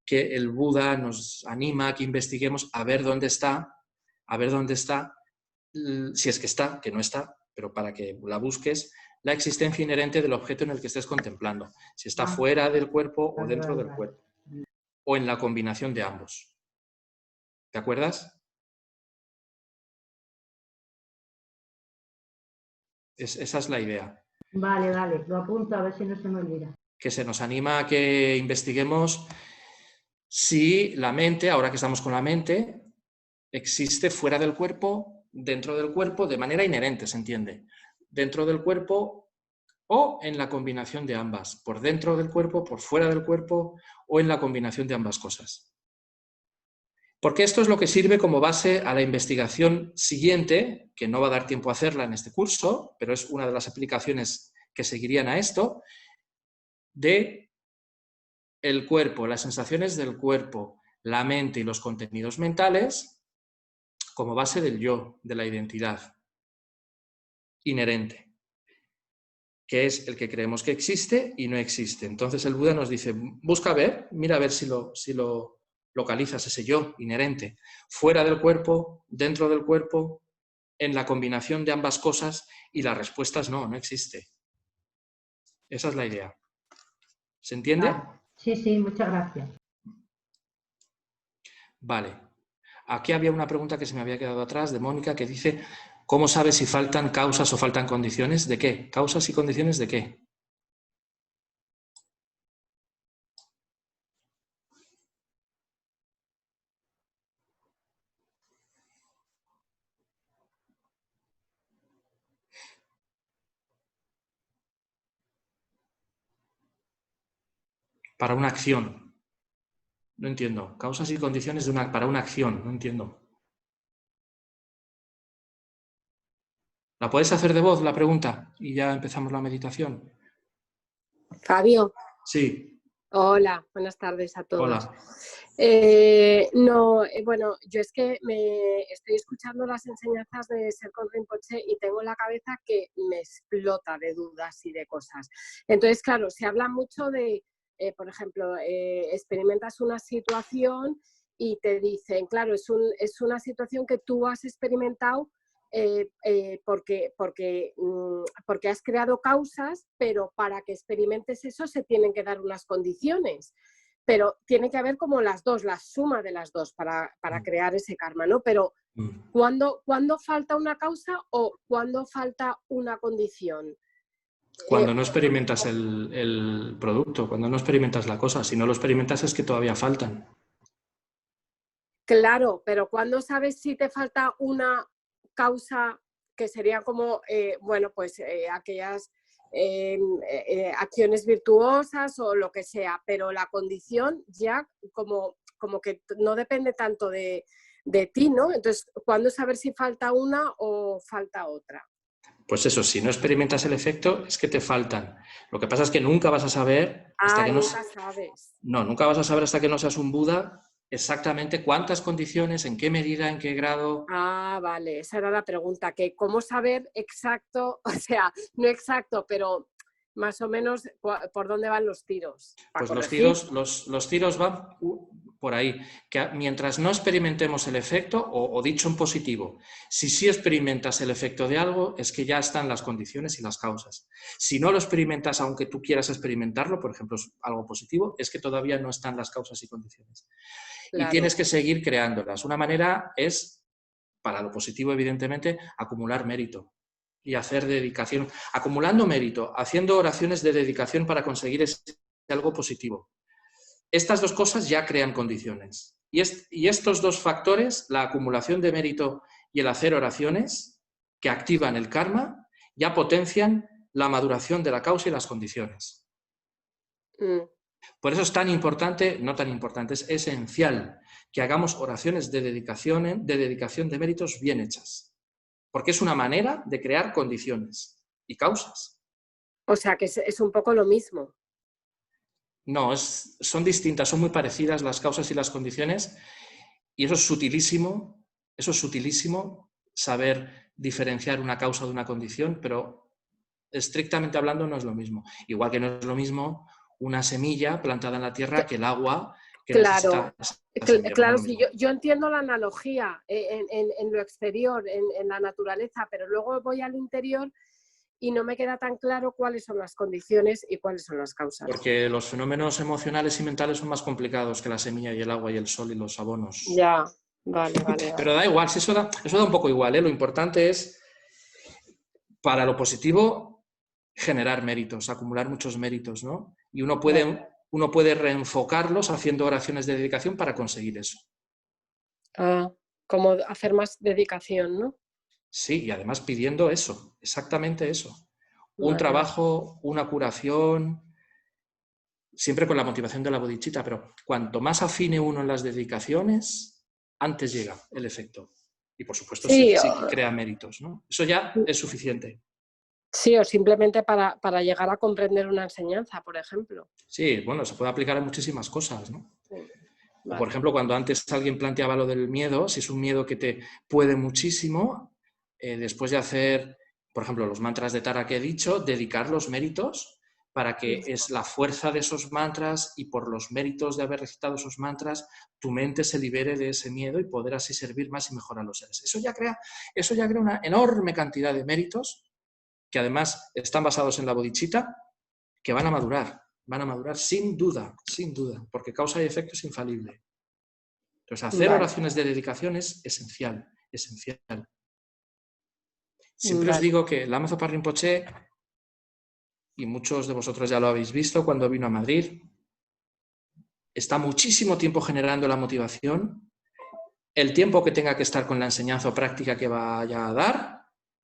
[SPEAKER 1] que el Buda nos anima a que investiguemos a ver dónde está, si es que está, que no está, pero para que la busques, la existencia inherente del objeto en el que estés contemplando. Si está fuera del cuerpo o dentro del cuerpo, o en la combinación de ambos. ¿Te acuerdas? Esa es la idea.
[SPEAKER 3] Vale, lo apunto a ver si no se me olvida.
[SPEAKER 1] Que se nos anima a que investiguemos si la mente, ahora que estamos con la mente, existe fuera del cuerpo, dentro del cuerpo, de manera inherente, ¿se entiende? Dentro del cuerpo o en la combinación de ambas, por dentro del cuerpo, por fuera del cuerpo o en la combinación de ambas cosas. Porque esto es lo que sirve como base a la investigación siguiente, que no va a dar tiempo a hacerla en este curso, pero es una de las aplicaciones que seguirían a esto, de el cuerpo, las sensaciones del cuerpo, la mente y los contenidos mentales como base del yo, de la identidad inherente, que es el que creemos que existe y no existe. Entonces el Buda nos dice, busca ver, mira a ver si lo localizas, ese yo inherente, fuera del cuerpo, dentro del cuerpo, en la combinación de ambas cosas, y la respuesta es no existe. Esa es la idea. ¿Se entiende?
[SPEAKER 3] Sí, muchas gracias.
[SPEAKER 1] Vale. Aquí había una pregunta que se me había quedado atrás, de Mónica, que dice, ¿cómo sabes si faltan causas o faltan condiciones? ¿De qué? ¿Causas y condiciones de qué? Para una acción. No entiendo. Causas y condiciones para una acción. No entiendo. ¿La puedes hacer de voz, la pregunta? Y ya empezamos la meditación.
[SPEAKER 4] Fabio.
[SPEAKER 1] Sí.
[SPEAKER 4] Hola, buenas tardes a todos.
[SPEAKER 1] Hola.
[SPEAKER 4] Bueno, yo es que me estoy escuchando las enseñanzas de Serkon Rinpoche y tengo la cabeza que me explota de dudas y de cosas. Entonces, claro, se habla mucho de, por ejemplo, experimentas una situación y te dicen, claro, es una situación que tú has experimentado porque has creado causas, pero para que experimentes eso se tienen que dar unas condiciones. Pero tiene que haber como las dos, la suma de las dos para crear ese karma, ¿no? Pero ¿Cuándo falta una causa o cuándo falta una condición?
[SPEAKER 1] Cuando no experimentas el producto, cuando no experimentas la cosa. Si no lo experimentas es que todavía faltan.
[SPEAKER 4] Claro, pero ¿cuándo sabes si te falta una causa que sería como, bueno, pues aquellas acciones virtuosas o lo que sea, pero la condición ya como que no depende tanto de ti, ¿no? Entonces, ¿cuándo saber si falta una o falta otra?
[SPEAKER 1] Pues eso, si no experimentas el efecto, es que te faltan. Lo que pasa es que nunca vas a saber hasta que no...
[SPEAKER 4] Nunca sabes.
[SPEAKER 1] No, nunca vas a saber hasta que no seas un Buda exactamente cuántas condiciones, en qué medida, en qué grado...
[SPEAKER 4] Vale, esa era la pregunta, que cómo saber exacto, o sea, no exacto, pero más o menos por dónde van los tiros.
[SPEAKER 1] Pues los tiros van por ahí, que mientras no experimentemos el efecto, o dicho en positivo, si sí experimentas el efecto de algo, es que ya están las condiciones y las causas. Si no lo experimentas, aunque tú quieras experimentarlo, por ejemplo, algo positivo, es que todavía no están las causas y condiciones.
[SPEAKER 4] Claro.
[SPEAKER 1] Y tienes que seguir creándolas. Una manera es, para lo positivo, evidentemente, acumular mérito y hacer dedicación, acumulando mérito, haciendo oraciones de dedicación para conseguir algo positivo. Estas dos cosas ya crean condiciones. Y estos dos factores, la acumulación de mérito y el hacer oraciones que activan el karma, ya potencian la maduración de la causa y las condiciones. Por eso es tan importante, no tan importante, es esencial que hagamos oraciones de dedicación de méritos bien hechas. Porque es una manera de crear condiciones y causas.
[SPEAKER 4] O sea, que es un poco lo mismo.
[SPEAKER 1] No, son distintas, son muy parecidas las causas y las condiciones, y eso es sutilísimo saber diferenciar una causa de una condición, pero estrictamente hablando no es lo mismo. Igual que no es lo mismo una semilla plantada en la tierra que el agua que
[SPEAKER 4] claro,
[SPEAKER 1] necesita.
[SPEAKER 4] Claro, sí, yo entiendo la analogía en lo exterior, en la naturaleza, pero luego voy al interior y no me queda tan claro cuáles son las condiciones y cuáles son las causas.
[SPEAKER 1] Porque los fenómenos emocionales y mentales son más complicados que la semilla y el agua y el sol y los abonos.
[SPEAKER 4] Ya, vale.
[SPEAKER 1] Pero da igual, eso da un poco igual, ¿eh? Lo importante es, para lo positivo, generar méritos, acumular muchos méritos, ¿no? Y uno puede reenfocarlos haciendo oraciones de dedicación para conseguir eso.
[SPEAKER 4] Como hacer más dedicación, ¿no?
[SPEAKER 1] Sí, y además pidiendo eso, exactamente eso. Un trabajo, una curación, siempre con la motivación de la bodhicitta, pero cuanto más afine uno en las dedicaciones, antes llega el efecto. Y por supuesto sí crea méritos, ¿no? Eso ya es suficiente.
[SPEAKER 4] Sí, o simplemente para llegar a comprender una enseñanza, por ejemplo.
[SPEAKER 1] Sí, bueno, se puede aplicar a muchísimas cosas, ¿no?
[SPEAKER 4] Sí.
[SPEAKER 1] Vale. Por ejemplo, cuando antes alguien planteaba lo del miedo, si es un miedo que te puede muchísimo, después de hacer, por ejemplo, los mantras de Tara que he dicho, dedicar los méritos para que es la fuerza de esos mantras y por los méritos de haber recitado esos mantras, tu mente se libere de ese miedo y poder así servir más y mejor a los seres. Eso ya crea una enorme cantidad de méritos que además están basados en la bodhicitta, que van a madurar sin duda, porque causa y efecto es infalible. Entonces, hacer oraciones de dedicación es esencial. Siempre os digo que Lama Zopa Rinpoche, y muchos de vosotros ya lo habéis visto cuando vino a Madrid, está muchísimo tiempo generando la motivación, el tiempo que tenga que estar con la enseñanza o práctica que vaya a dar,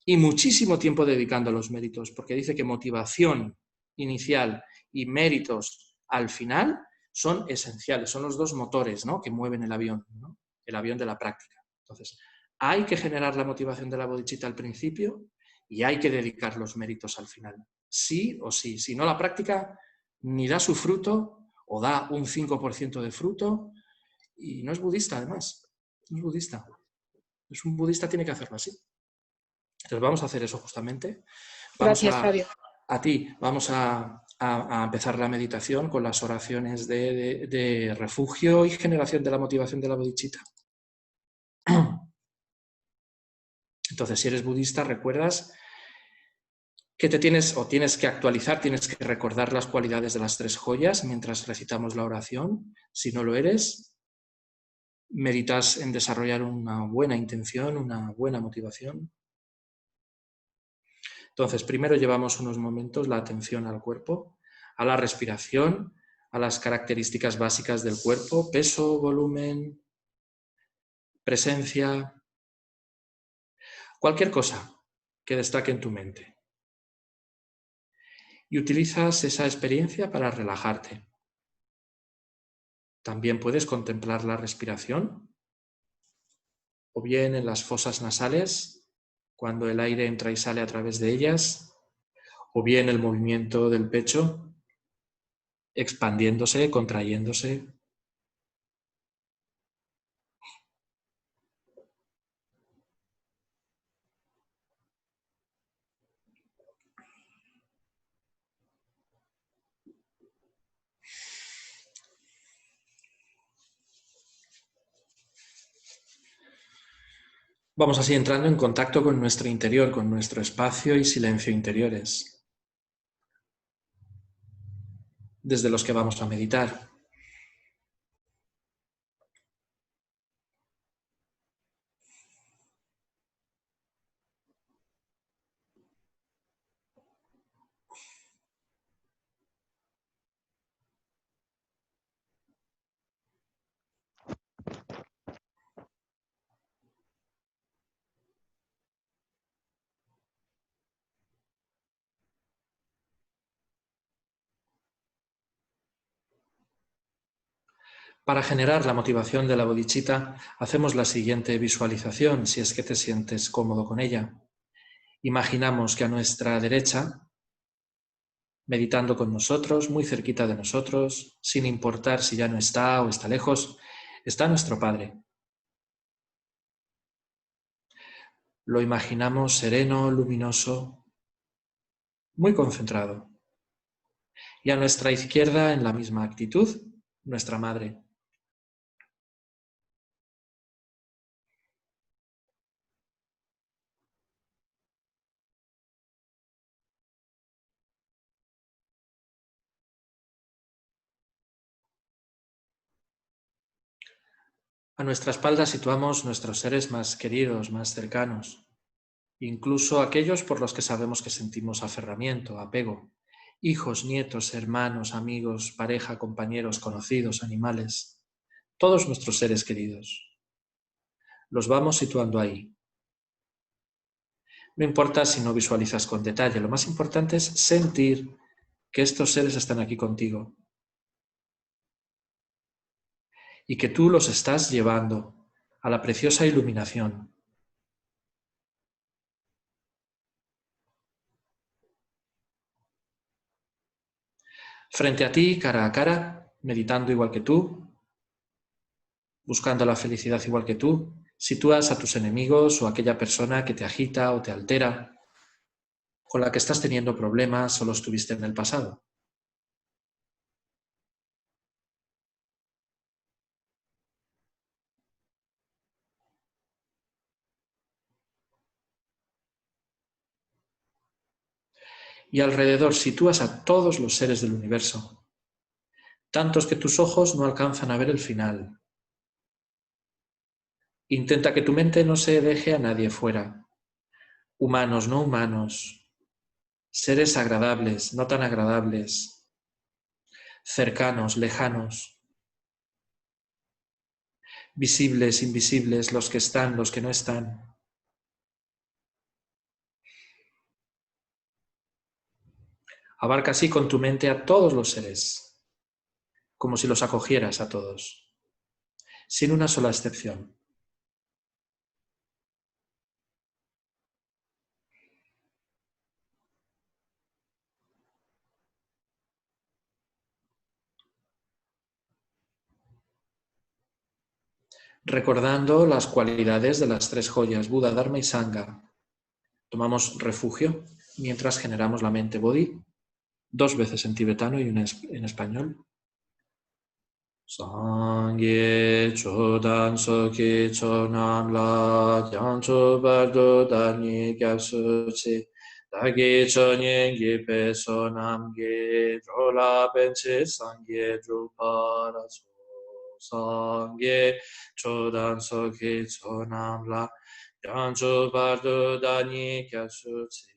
[SPEAKER 1] y muchísimo tiempo dedicando a los méritos, porque dice que motivación inicial y méritos al final son esenciales, son los dos motores, ¿no?, que mueven el avión, ¿no?, el avión de la práctica. Entonces, hay que generar la motivación de la bodhicitta al principio y hay que dedicar los méritos al final. Sí o sí. Si no, la práctica ni da su fruto o da un 5% de fruto y no es budista, además. No es budista. Un budista tiene que hacerlo así. Entonces vamos a hacer eso justamente.
[SPEAKER 4] Gracias, Fabio.
[SPEAKER 1] A ti, vamos a empezar la meditación con las oraciones de refugio y generación de la motivación de la bodhicitta. Entonces, si eres budista, recuerdas que tienes que actualizar, tienes que recordar las cualidades de las 3 joyas mientras recitamos la oración. Si no lo eres, meditas en desarrollar una buena intención, una buena motivación. Entonces, primero llevamos unos momentos la atención al cuerpo, a la respiración, a las características básicas del cuerpo, peso, volumen, presencia, cualquier cosa que destaque en tu mente. Y utilizas esa experiencia para relajarte. También puedes contemplar la respiración, o bien en las fosas nasales, cuando el aire entra y sale a través de ellas, o bien el movimiento del pecho, expandiéndose, contrayéndose. Vamos así entrando en contacto con nuestro interior, con nuestro espacio y silencio interiores, desde los que vamos a meditar. Para generar la motivación de la bodhicitta, hacemos la siguiente visualización, si es que te sientes cómodo con ella. Imaginamos que a nuestra derecha, meditando con nosotros, muy cerquita de nosotros, sin importar si ya no está o está lejos, está nuestro Padre. Lo imaginamos sereno, luminoso, muy concentrado. Y a nuestra izquierda, en la misma actitud, nuestra Madre. A nuestra espalda situamos nuestros seres más queridos, más cercanos, incluso aquellos por los que sabemos que sentimos aferramiento, apego, hijos, nietos, hermanos, amigos, pareja, compañeros, conocidos, animales, todos nuestros seres queridos. Los vamos situando ahí. No importa si no visualizas con detalle, lo más importante es sentir que estos seres están aquí contigo y que tú los estás llevando a la preciosa iluminación. Frente a ti, cara a cara, meditando igual que tú, buscando la felicidad igual que tú, sitúas a tus enemigos o a aquella persona que te agita o te altera, con la que estás teniendo problemas o los tuviste en el pasado. Y alrededor sitúas a todos los seres del universo, tantos que tus ojos no alcanzan a ver el final. Intenta que tu mente no se deje a nadie fuera. Humanos, no humanos, seres agradables, no tan agradables, cercanos, lejanos, visibles, invisibles, los que están, los que no están. Abarca así con tu mente a todos los seres, como si los acogieras a todos, sin una sola excepción. Recordando las cualidades de las tres joyas, Buda, Dharma y Sangha, tomamos refugio mientras generamos la mente Bodhi, 2 veces en tibetano y una en español. Sangye chodan soki chonam la yancho bardo dani gyaksu chi dagi chonyen gi peso namge rola benche sangye drupara so. sangye chodan soki chonamla yancho bardo dani kyashutsi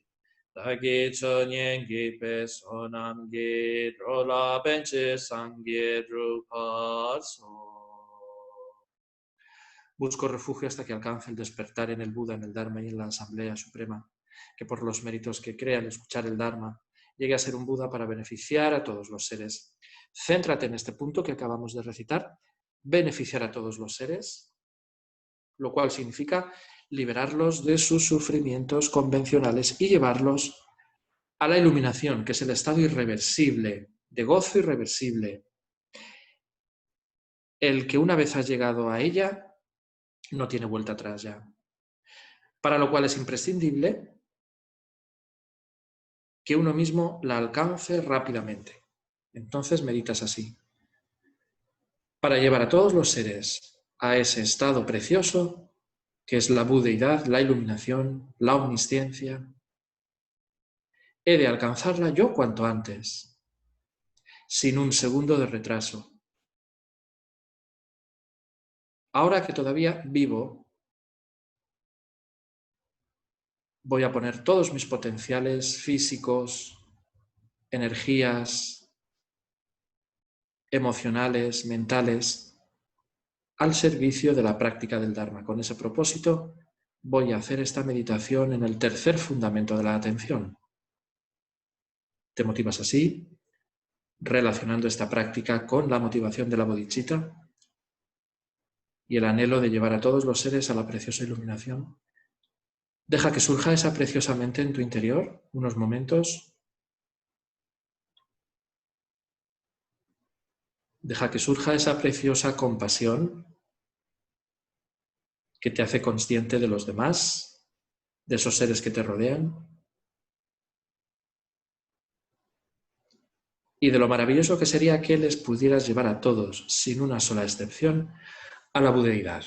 [SPEAKER 1] dagi chonyengi pe sonamgi drola benche sangye drupaso. Busco refugio hasta que alcance el despertar en el Buda, en el Dharma y en la Asamblea Suprema, que por los méritos que crea al escuchar el Dharma, llegue a ser un Buda para beneficiar a todos los seres. Céntrate en este punto que acabamos de recitar, beneficiar a todos los seres, lo cual significa liberarlos de sus sufrimientos convencionales y llevarlos a la iluminación, que es el estado irreversible, de gozo irreversible, el que una vez has llegado a ella, no tiene vuelta atrás ya. Para lo cual es imprescindible que uno mismo la alcance rápidamente. Entonces meditas así. Para llevar a todos los seres a ese estado precioso, que es la budeidad, la iluminación, la omnisciencia, he de alcanzarla yo cuanto antes, sin un segundo de retraso. Ahora que todavía vivo, voy a poner todos mis potenciales físicos, energías, emocionales, mentales, al servicio de la práctica del Dharma. Con ese propósito voy a hacer esta meditación en el tercer fundamento de la atención. Te motivas así, relacionando esta práctica con la motivación de la bodhicitta y el anhelo de llevar a todos los seres a la preciosa iluminación. Deja que surja esa preciosa mente en tu interior, unos momentos. Deja que surja esa preciosa compasión que te hace consciente de los demás, de esos seres que te rodean y de lo maravilloso que sería que les pudieras llevar a todos, sin una sola excepción, a la budeidad.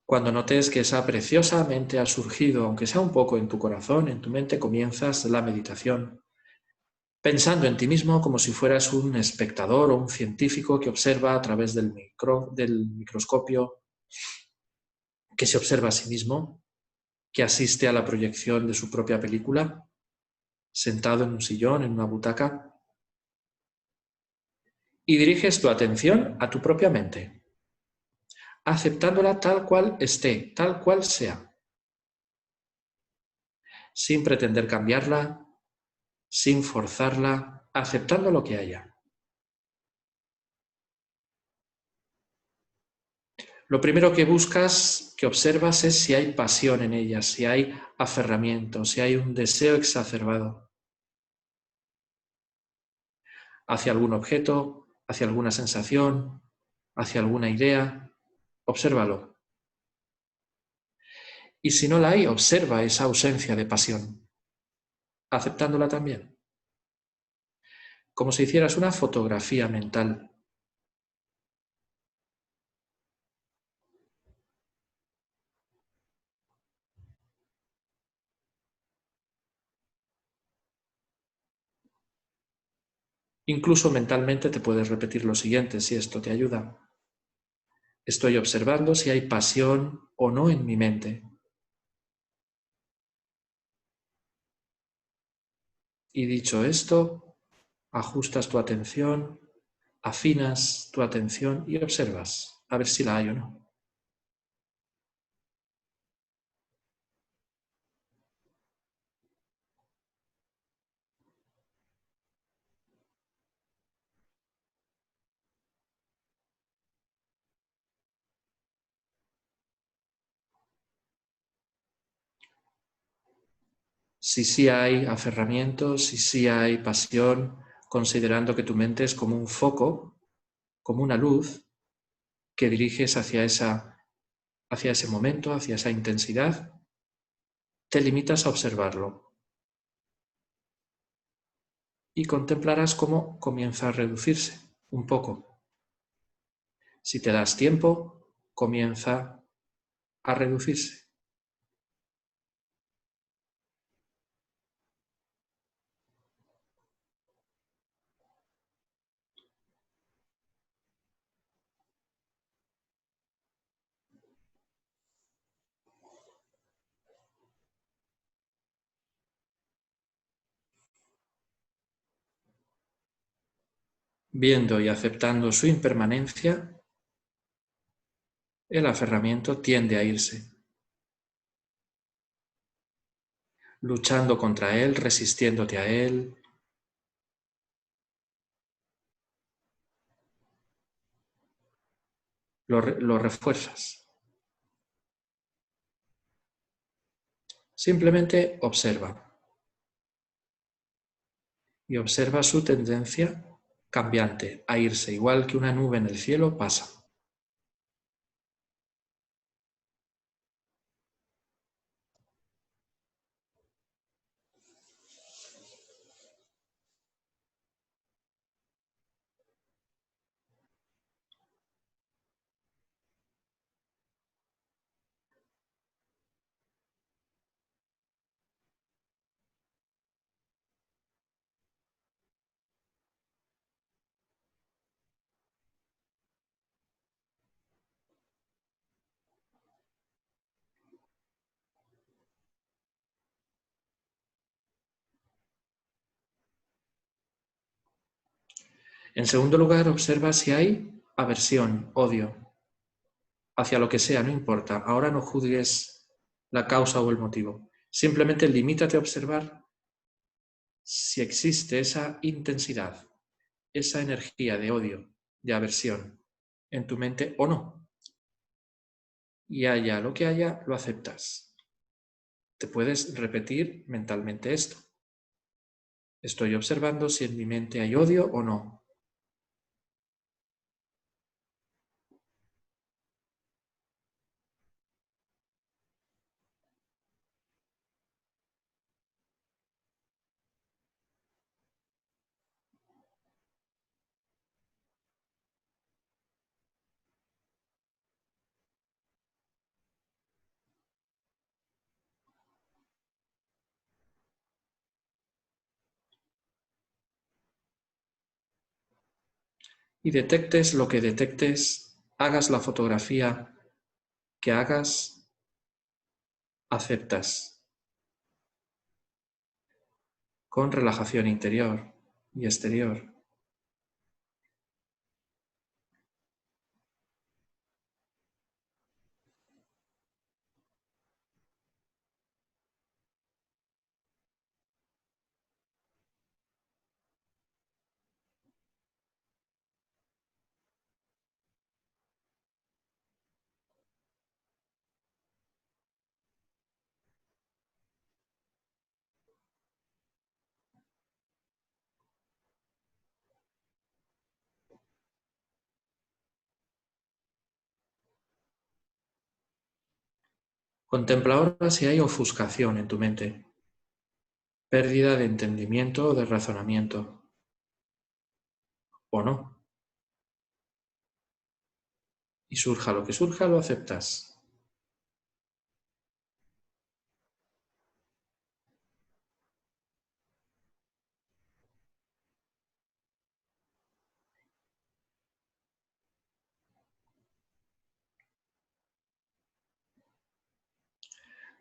[SPEAKER 1] Cuando notes que esa preciosa mente ha surgido, aunque sea un poco en tu corazón, en tu mente, comienzas la meditación, pensando en ti mismo como si fueras un espectador o un científico que observa a través del microscopio, que se observa a sí mismo, que asiste a la proyección de su propia película, sentado en un sillón, en una butaca, y diriges tu atención a tu propia mente, aceptándola tal cual esté, tal cual sea, sin pretender cambiarla, sin forzarla, aceptando lo que haya. Lo primero que buscas, que observas, es si hay pasión en ella, si hay aferramiento, si hay un deseo exacerbado hacia algún objeto, hacia alguna sensación, hacia alguna idea. Obsérvalo. Y si no la hay, observa esa ausencia de pasión, aceptándola también. Como si hicieras una fotografía mental. Incluso mentalmente te puedes repetir lo siguiente, si esto te ayuda. Estoy observando si hay pasión o no en mi mente. Y dicho esto, ajustas tu atención, afinas tu atención y observas a ver si la hay o no. Si sí hay aferramiento, si sí hay pasión, considerando que tu mente es como un foco, como una luz, que diriges hacia esa hacia ese momento, hacia esa intensidad, te limitas a observarlo y contemplarás cómo comienza a reducirse un poco. Si te das tiempo, comienza a reducirse. Viendo y aceptando su impermanencia, el aferramiento tiende a irse. Luchando contra él, resistiéndote a él, lo refuerzas. Simplemente observa. Y observa su tendencia cambiante a irse, igual que una nube en el cielo pasa. En segundo lugar, observa si hay aversión, odio, hacia lo que sea, no importa. Ahora no juzgues la causa o el motivo. Simplemente limítate a observar si existe esa intensidad, esa energía de odio, de aversión en tu mente o no. Y haya lo que haya, lo aceptas. Te puedes repetir mentalmente esto. Estoy observando si en mi mente hay odio o no. Y detectes lo que detectes, hagas la fotografía que hagas, aceptas con relajación interior y exterior. Contempla ahora si hay ofuscación en tu mente, pérdida de entendimiento o de razonamiento, o no. Y surja lo que surja, lo aceptas.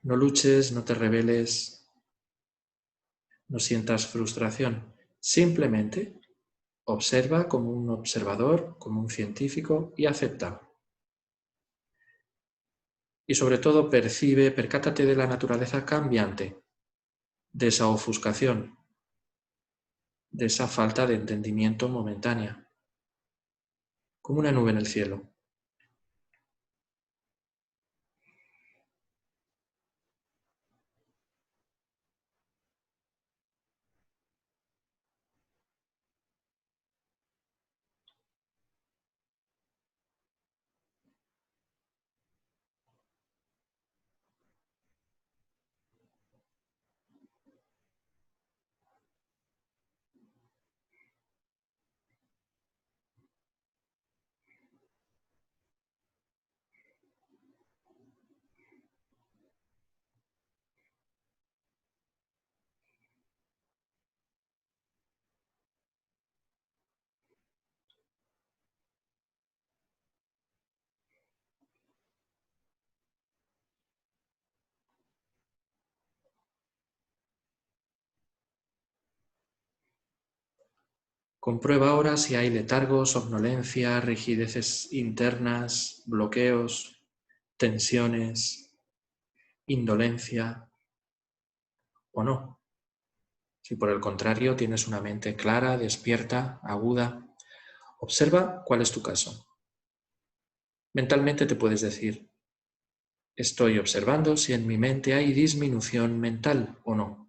[SPEAKER 1] No luches, no te rebeles, no sientas frustración. Simplemente observa como un observador, como un científico y acepta. Y sobre todo percibe, percátate de la naturaleza cambiante, de esa ofuscación, de esa falta de entendimiento momentánea, como una nube en el cielo. Comprueba ahora si hay letargo, somnolencia, rigideces internas, bloqueos, tensiones, indolencia o no. Si por el contrario tienes una mente clara, despierta, aguda, observa cuál es tu caso. Mentalmente te puedes decir, estoy observando si en mi mente hay disminución mental o no.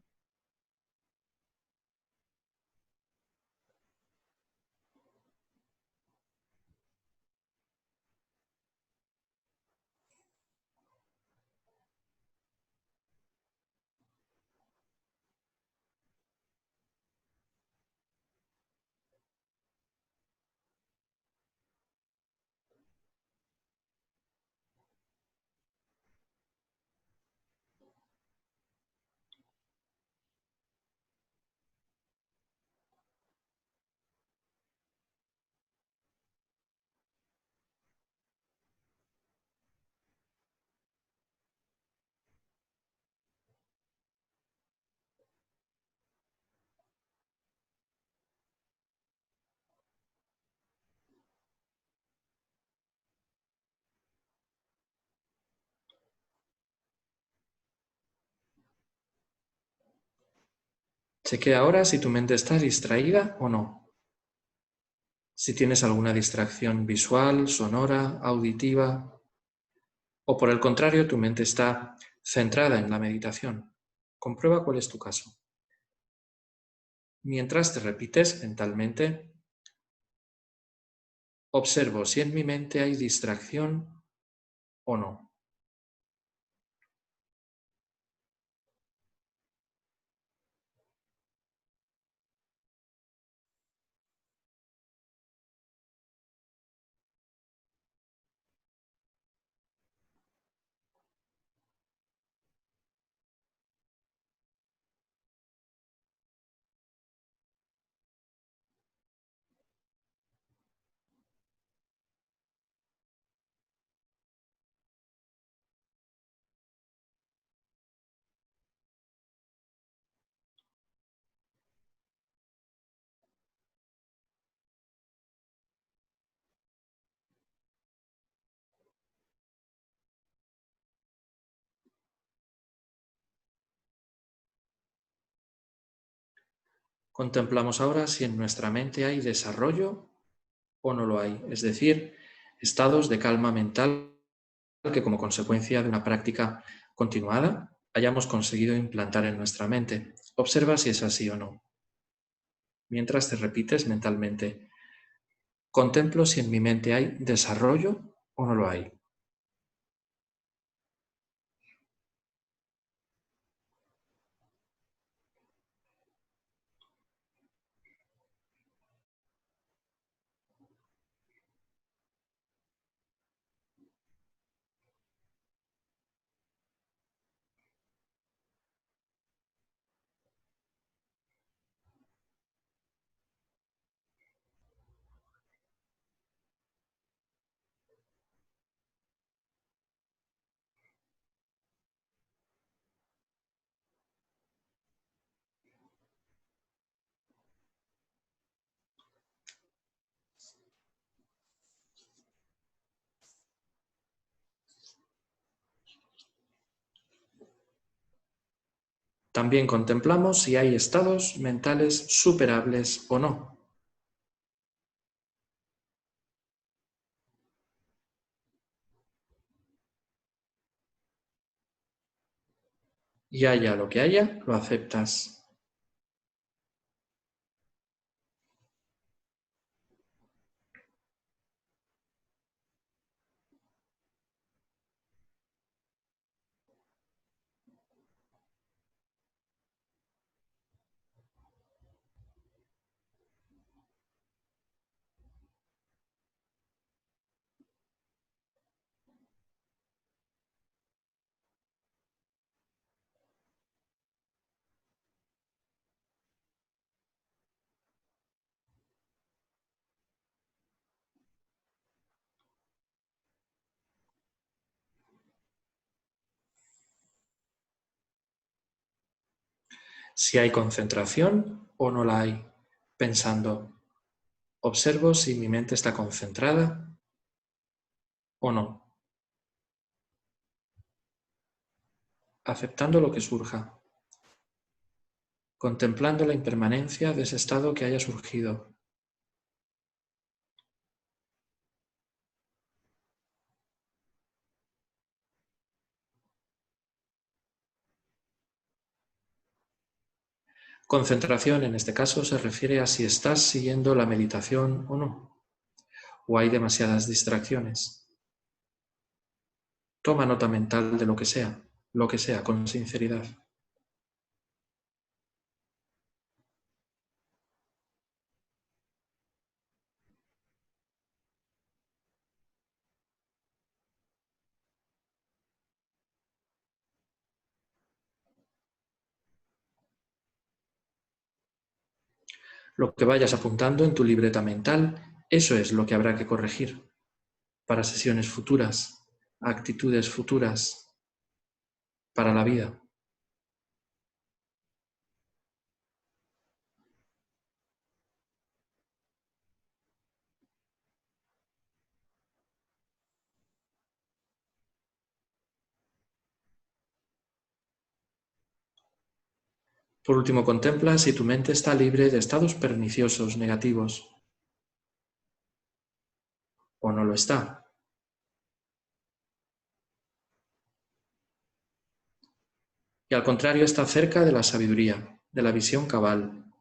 [SPEAKER 1] Chequea ahora si tu mente está distraída o no. Si tienes alguna distracción visual, sonora, auditiva, o por el contrario, tu mente está centrada en la meditación. Comprueba cuál es tu caso. Mientras te repites mentalmente, observo si en mi mente hay distracción o no. Contemplamos ahora si en nuestra mente hay desarrollo o no lo hay, es decir, estados de calma mental que como consecuencia de una práctica continuada hayamos conseguido implantar en nuestra mente. Observa si es así o no. Mientras te repites mentalmente, contemplo si en mi mente hay desarrollo o no lo hay. También contemplamos si hay estados mentales superables o no. Y haya lo que haya, lo aceptas. Si hay concentración o no la hay, pensando, Observo si mi mente está concentrada o no, aceptando lo que surja, contemplando la impermanencia de ese estado que haya surgido. Concentración en este caso se refiere a si estás siguiendo la meditación o no, o hay demasiadas distracciones. Toma nota mental de lo que sea, con sinceridad. Lo que vayas apuntando en tu libreta mental, eso es lo que habrá que corregir para sesiones futuras, actitudes futuras, para la vida. Por último, contempla si tu mente está libre de estados perniciosos, negativos, o no lo está. Y al contrario, está cerca de la sabiduría, de la visión cabal.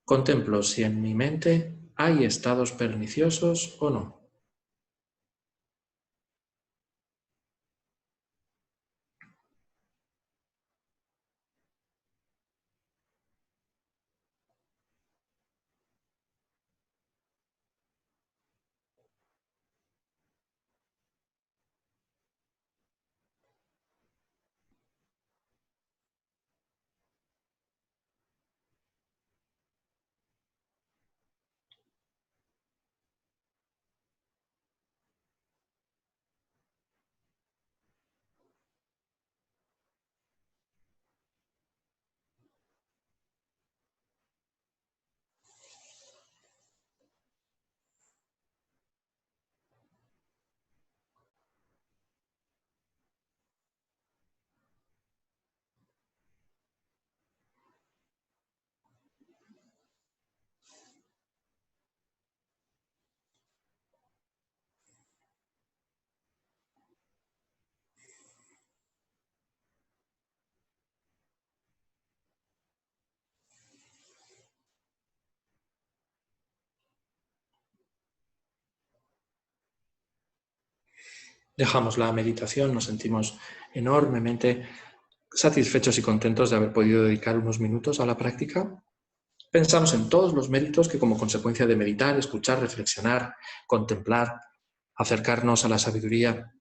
[SPEAKER 1] Contemplo si en mi mente hay estados perniciosos o no. Dejamos la meditación, nos sentimos enormemente satisfechos y contentos de haber podido dedicar unos minutos a la práctica. Pensamos en todos los méritos que como consecuencia de meditar, escuchar, reflexionar, contemplar, acercarnos a la sabiduría,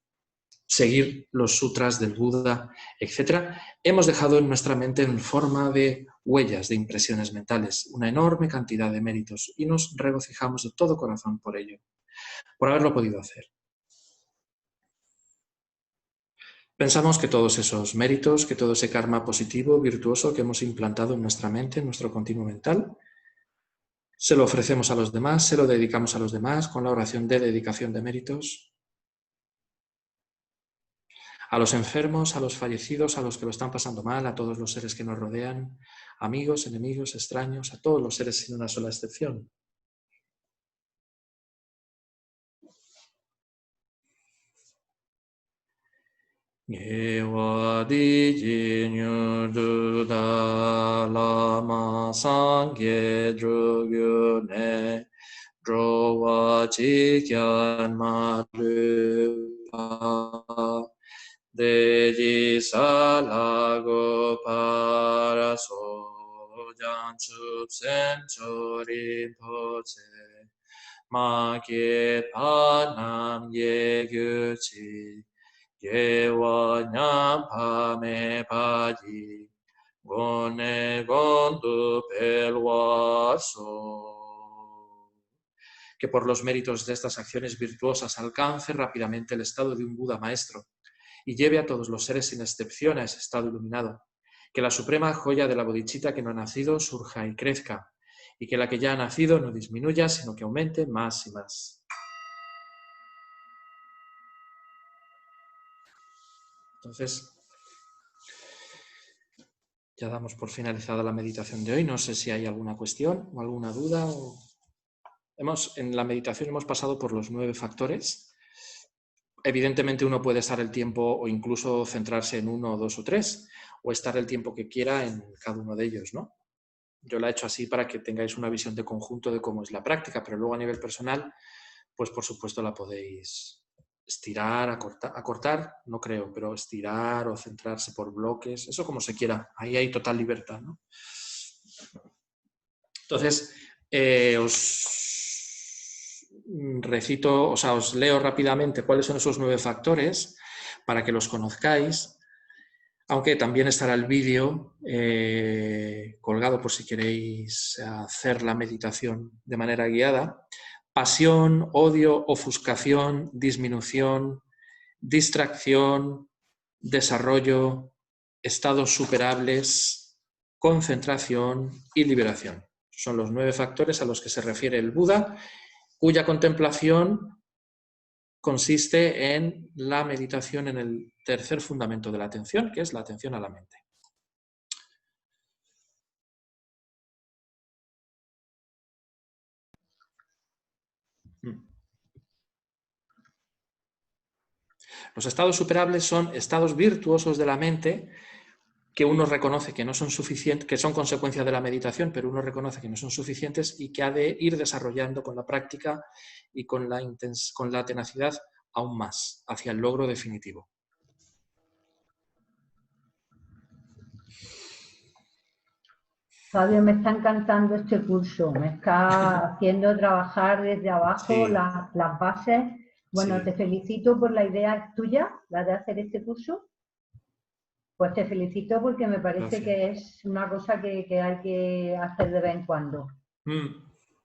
[SPEAKER 1] seguir los sutras del Buda, etc., hemos dejado en nuestra mente en forma de huellas, de impresiones mentales, una enorme cantidad de méritos y nos regocijamos de todo corazón por ello, por haberlo podido hacer. Pensamos que todos esos méritos, que todo ese karma positivo, virtuoso que hemos implantado en nuestra mente, en nuestro continuo mental, se lo ofrecemos a los demás, se lo dedicamos a los demás con la oración de dedicación de méritos, a los enfermos, a los fallecidos, a los que lo están pasando mal, a todos los seres que nos rodean, amigos, enemigos, extraños, a todos los seres sin una sola excepción. Yewa di jinyu du da lama sangye drugyu ne drowa chi kyan ma lu pa deji salago para so jan chup sen chori poche ma ke pa nam ye gyu chi yewa nyam pa me pa ji gone gondu pelwa so. Que por los méritos de estas acciones virtuosas alcance rápidamente el estado de un Buda maestro y lleve a todos los seres sin excepción a ese estado iluminado, Que la suprema joya de la bodhicitta que no ha nacido surja y crezca, y que la que ya ha nacido no disminuya, sino que aumente más y más. Entonces, ya damos por finalizada la meditación de hoy. No sé si hay alguna cuestión o alguna duda. En la meditación hemos pasado por los 9 factores. Evidentemente uno puede estar el tiempo o incluso centrarse en 1, 2 o 3, o estar el tiempo que quiera en cada uno de ellos, ¿no? Yo la he hecho así para que tengáis una visión de conjunto de cómo es la práctica, pero luego a nivel personal, pues por supuesto la podéis estirar, acortar, no creo, pero estirar o centrarse por bloques, eso como se quiera, ahí hay total libertad, ¿no? Entonces, os recito, o sea, os leo rápidamente cuáles son esos 9 factores para que los conozcáis, aunque también estará el vídeo colgado por si queréis hacer la meditación de manera guiada. Pasión, odio, ofuscación, disminución, distracción, desarrollo, estados superables, concentración y liberación. Son los 9 factores a los que se refiere el Buda, cuya contemplación consiste en la meditación en el tercer fundamento de la atención, que es la atención a la mente. Los estados superables son estados virtuosos de la mente que uno reconoce que no son suficientes, que son consecuencia de la meditación, pero uno reconoce que no son suficientes y que ha de ir desarrollando con la práctica y con la tenacidad aún más hacia el logro definitivo.
[SPEAKER 3] Fabio, me está encantando este curso, me está haciendo trabajar desde abajo
[SPEAKER 1] Sí.
[SPEAKER 3] las bases. Bueno,
[SPEAKER 1] Sí.
[SPEAKER 3] te felicito por la idea tuya, la de hacer este curso. Pues te felicito porque me parece
[SPEAKER 1] Gracias.
[SPEAKER 3] que es una cosa que hay que hacer de vez en cuando.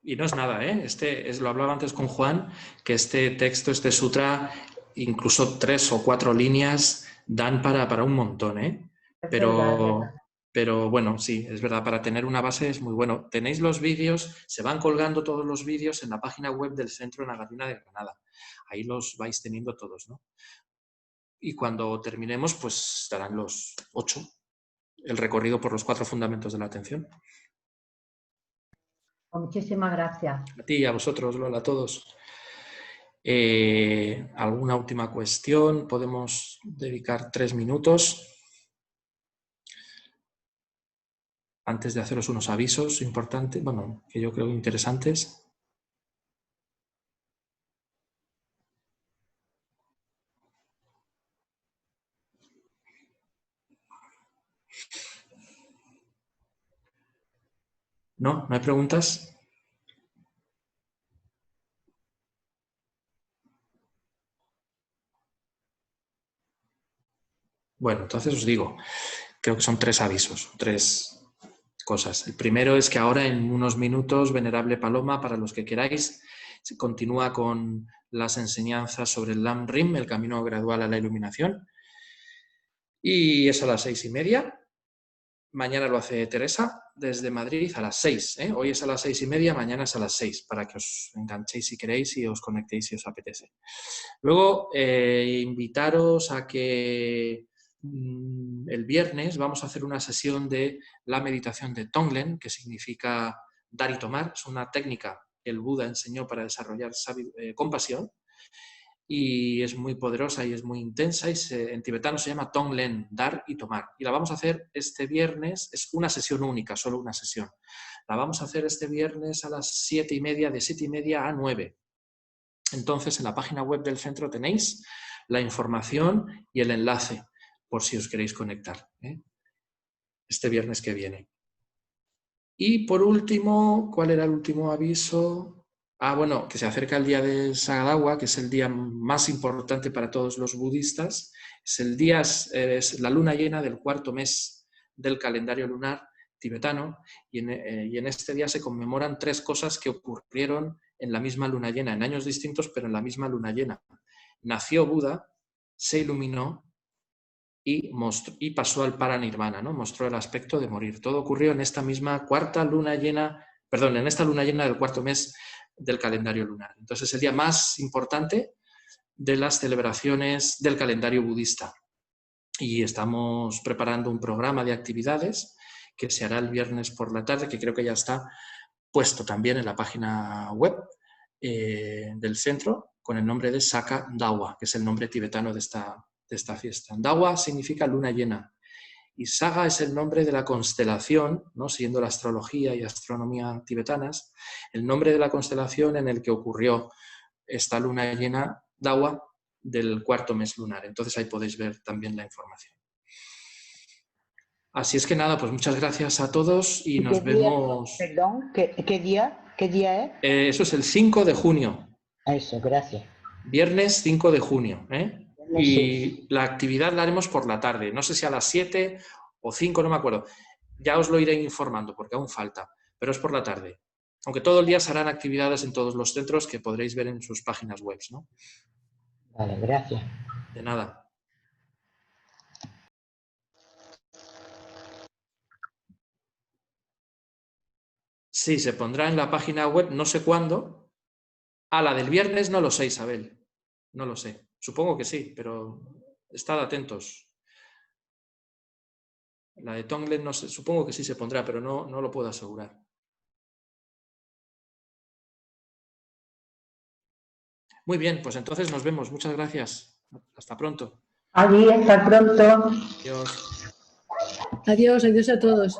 [SPEAKER 1] Y no es nada, ¿eh? Lo hablaba antes con Juan, que este texto, este sutra, incluso 3 o 4 líneas dan para un montón, ¿eh?
[SPEAKER 3] Es verdad, es verdad.
[SPEAKER 1] Pero bueno, sí, es verdad, para tener una base es muy bueno. Tenéis los vídeos, se van colgando todos los vídeos en la página web del Centro Nagarjuna de Granada. Ahí los vais teniendo todos, ¿no? Y cuando terminemos, pues estarán los 8, el recorrido por los 4 fundamentos de la atención.
[SPEAKER 3] Muchísimas gracias.
[SPEAKER 1] A ti, a vosotros, Lola, a todos. ¿Alguna última cuestión? Podemos dedicar 3 minutos antes de haceros unos avisos importantes, bueno, que yo creo interesantes. ¿No? ¿No hay preguntas? Bueno, entonces os digo, creo que son 3 avisos, 3 cosas. El primero es que ahora en unos minutos, Venerable Paloma, para los que queráis, se continúa con las enseñanzas sobre el Lam Rim, el camino gradual a la iluminación. Y es a las 6:30. Mañana lo hace Teresa desde Madrid a las 6. Hoy es a las 6:30, mañana es a las 6, para que os enganchéis si queréis y os conectéis si os apetece. Luego, invitaros a que el viernes vamos a hacer una sesión de la meditación de Tonglen, que significa dar y tomar. Es una técnica que el Buda enseñó para desarrollar compasión. Y es muy poderosa y es muy intensa, y en tibetano se llama Tonglen, dar y tomar. Y la vamos a hacer este viernes, es una sesión única, solo una sesión. La vamos a hacer este viernes a las 7:30, de 7:30 a 9. Entonces, en la página web del centro tenéis la información y el enlace, por si os queréis conectar, este viernes que viene. Y por último, ¿cuál era el último aviso? Bueno, que se acerca el día de Sagadawa, que es el día más importante para todos los budistas. Es la luna llena del 4.º mes del calendario lunar tibetano, y en este día se conmemoran 3 cosas que ocurrieron en la misma luna llena, en años distintos, pero en la misma luna llena. Nació Buda, se iluminó y pasó al paranirvana, ¿no? Mostró el aspecto de morir. Todo ocurrió en esta misma luna llena del cuarto mes del calendario lunar. Entonces es el día más importante de las celebraciones del calendario budista. Y estamos preparando un programa de actividades que se hará el viernes por la tarde, que creo que ya está puesto también en la página web del centro, con el nombre de Saka Dawa, que es el nombre tibetano de esta fiesta. Dawa significa luna llena y Saga es el nombre de la constelación, ¿no? Siguiendo la astrología y astronomía tibetanas, el nombre de la constelación en el que ocurrió esta luna llena Dawa del cuarto mes lunar. Entonces ahí podéis ver también la información. Así es que nada, pues muchas gracias a todos y nos vemos...
[SPEAKER 5] Perdón, ¿qué día es?
[SPEAKER 1] Eso es el 5 de junio.
[SPEAKER 5] Eso, gracias.
[SPEAKER 1] Viernes 5 de junio. Y la actividad la haremos por la tarde. No sé si a las 7 o 5, no me acuerdo. Ya os lo iré informando porque aún falta, pero es por la tarde. Aunque todo el día se harán actividades en todos los centros que podréis ver en sus páginas web, ¿no?
[SPEAKER 5] Vale, gracias.
[SPEAKER 1] De nada. Sí, se pondrá en la página web, no sé cuándo. A la del viernes no lo sé, Isabel. No lo sé. Supongo que sí, pero estad atentos. La de Tonglen no sé, supongo que sí se pondrá, pero no lo puedo asegurar. Muy bien, pues entonces nos vemos. Muchas gracias. Hasta pronto.
[SPEAKER 3] Adiós, hasta pronto.
[SPEAKER 1] Adiós.
[SPEAKER 6] Adiós, adiós a todos.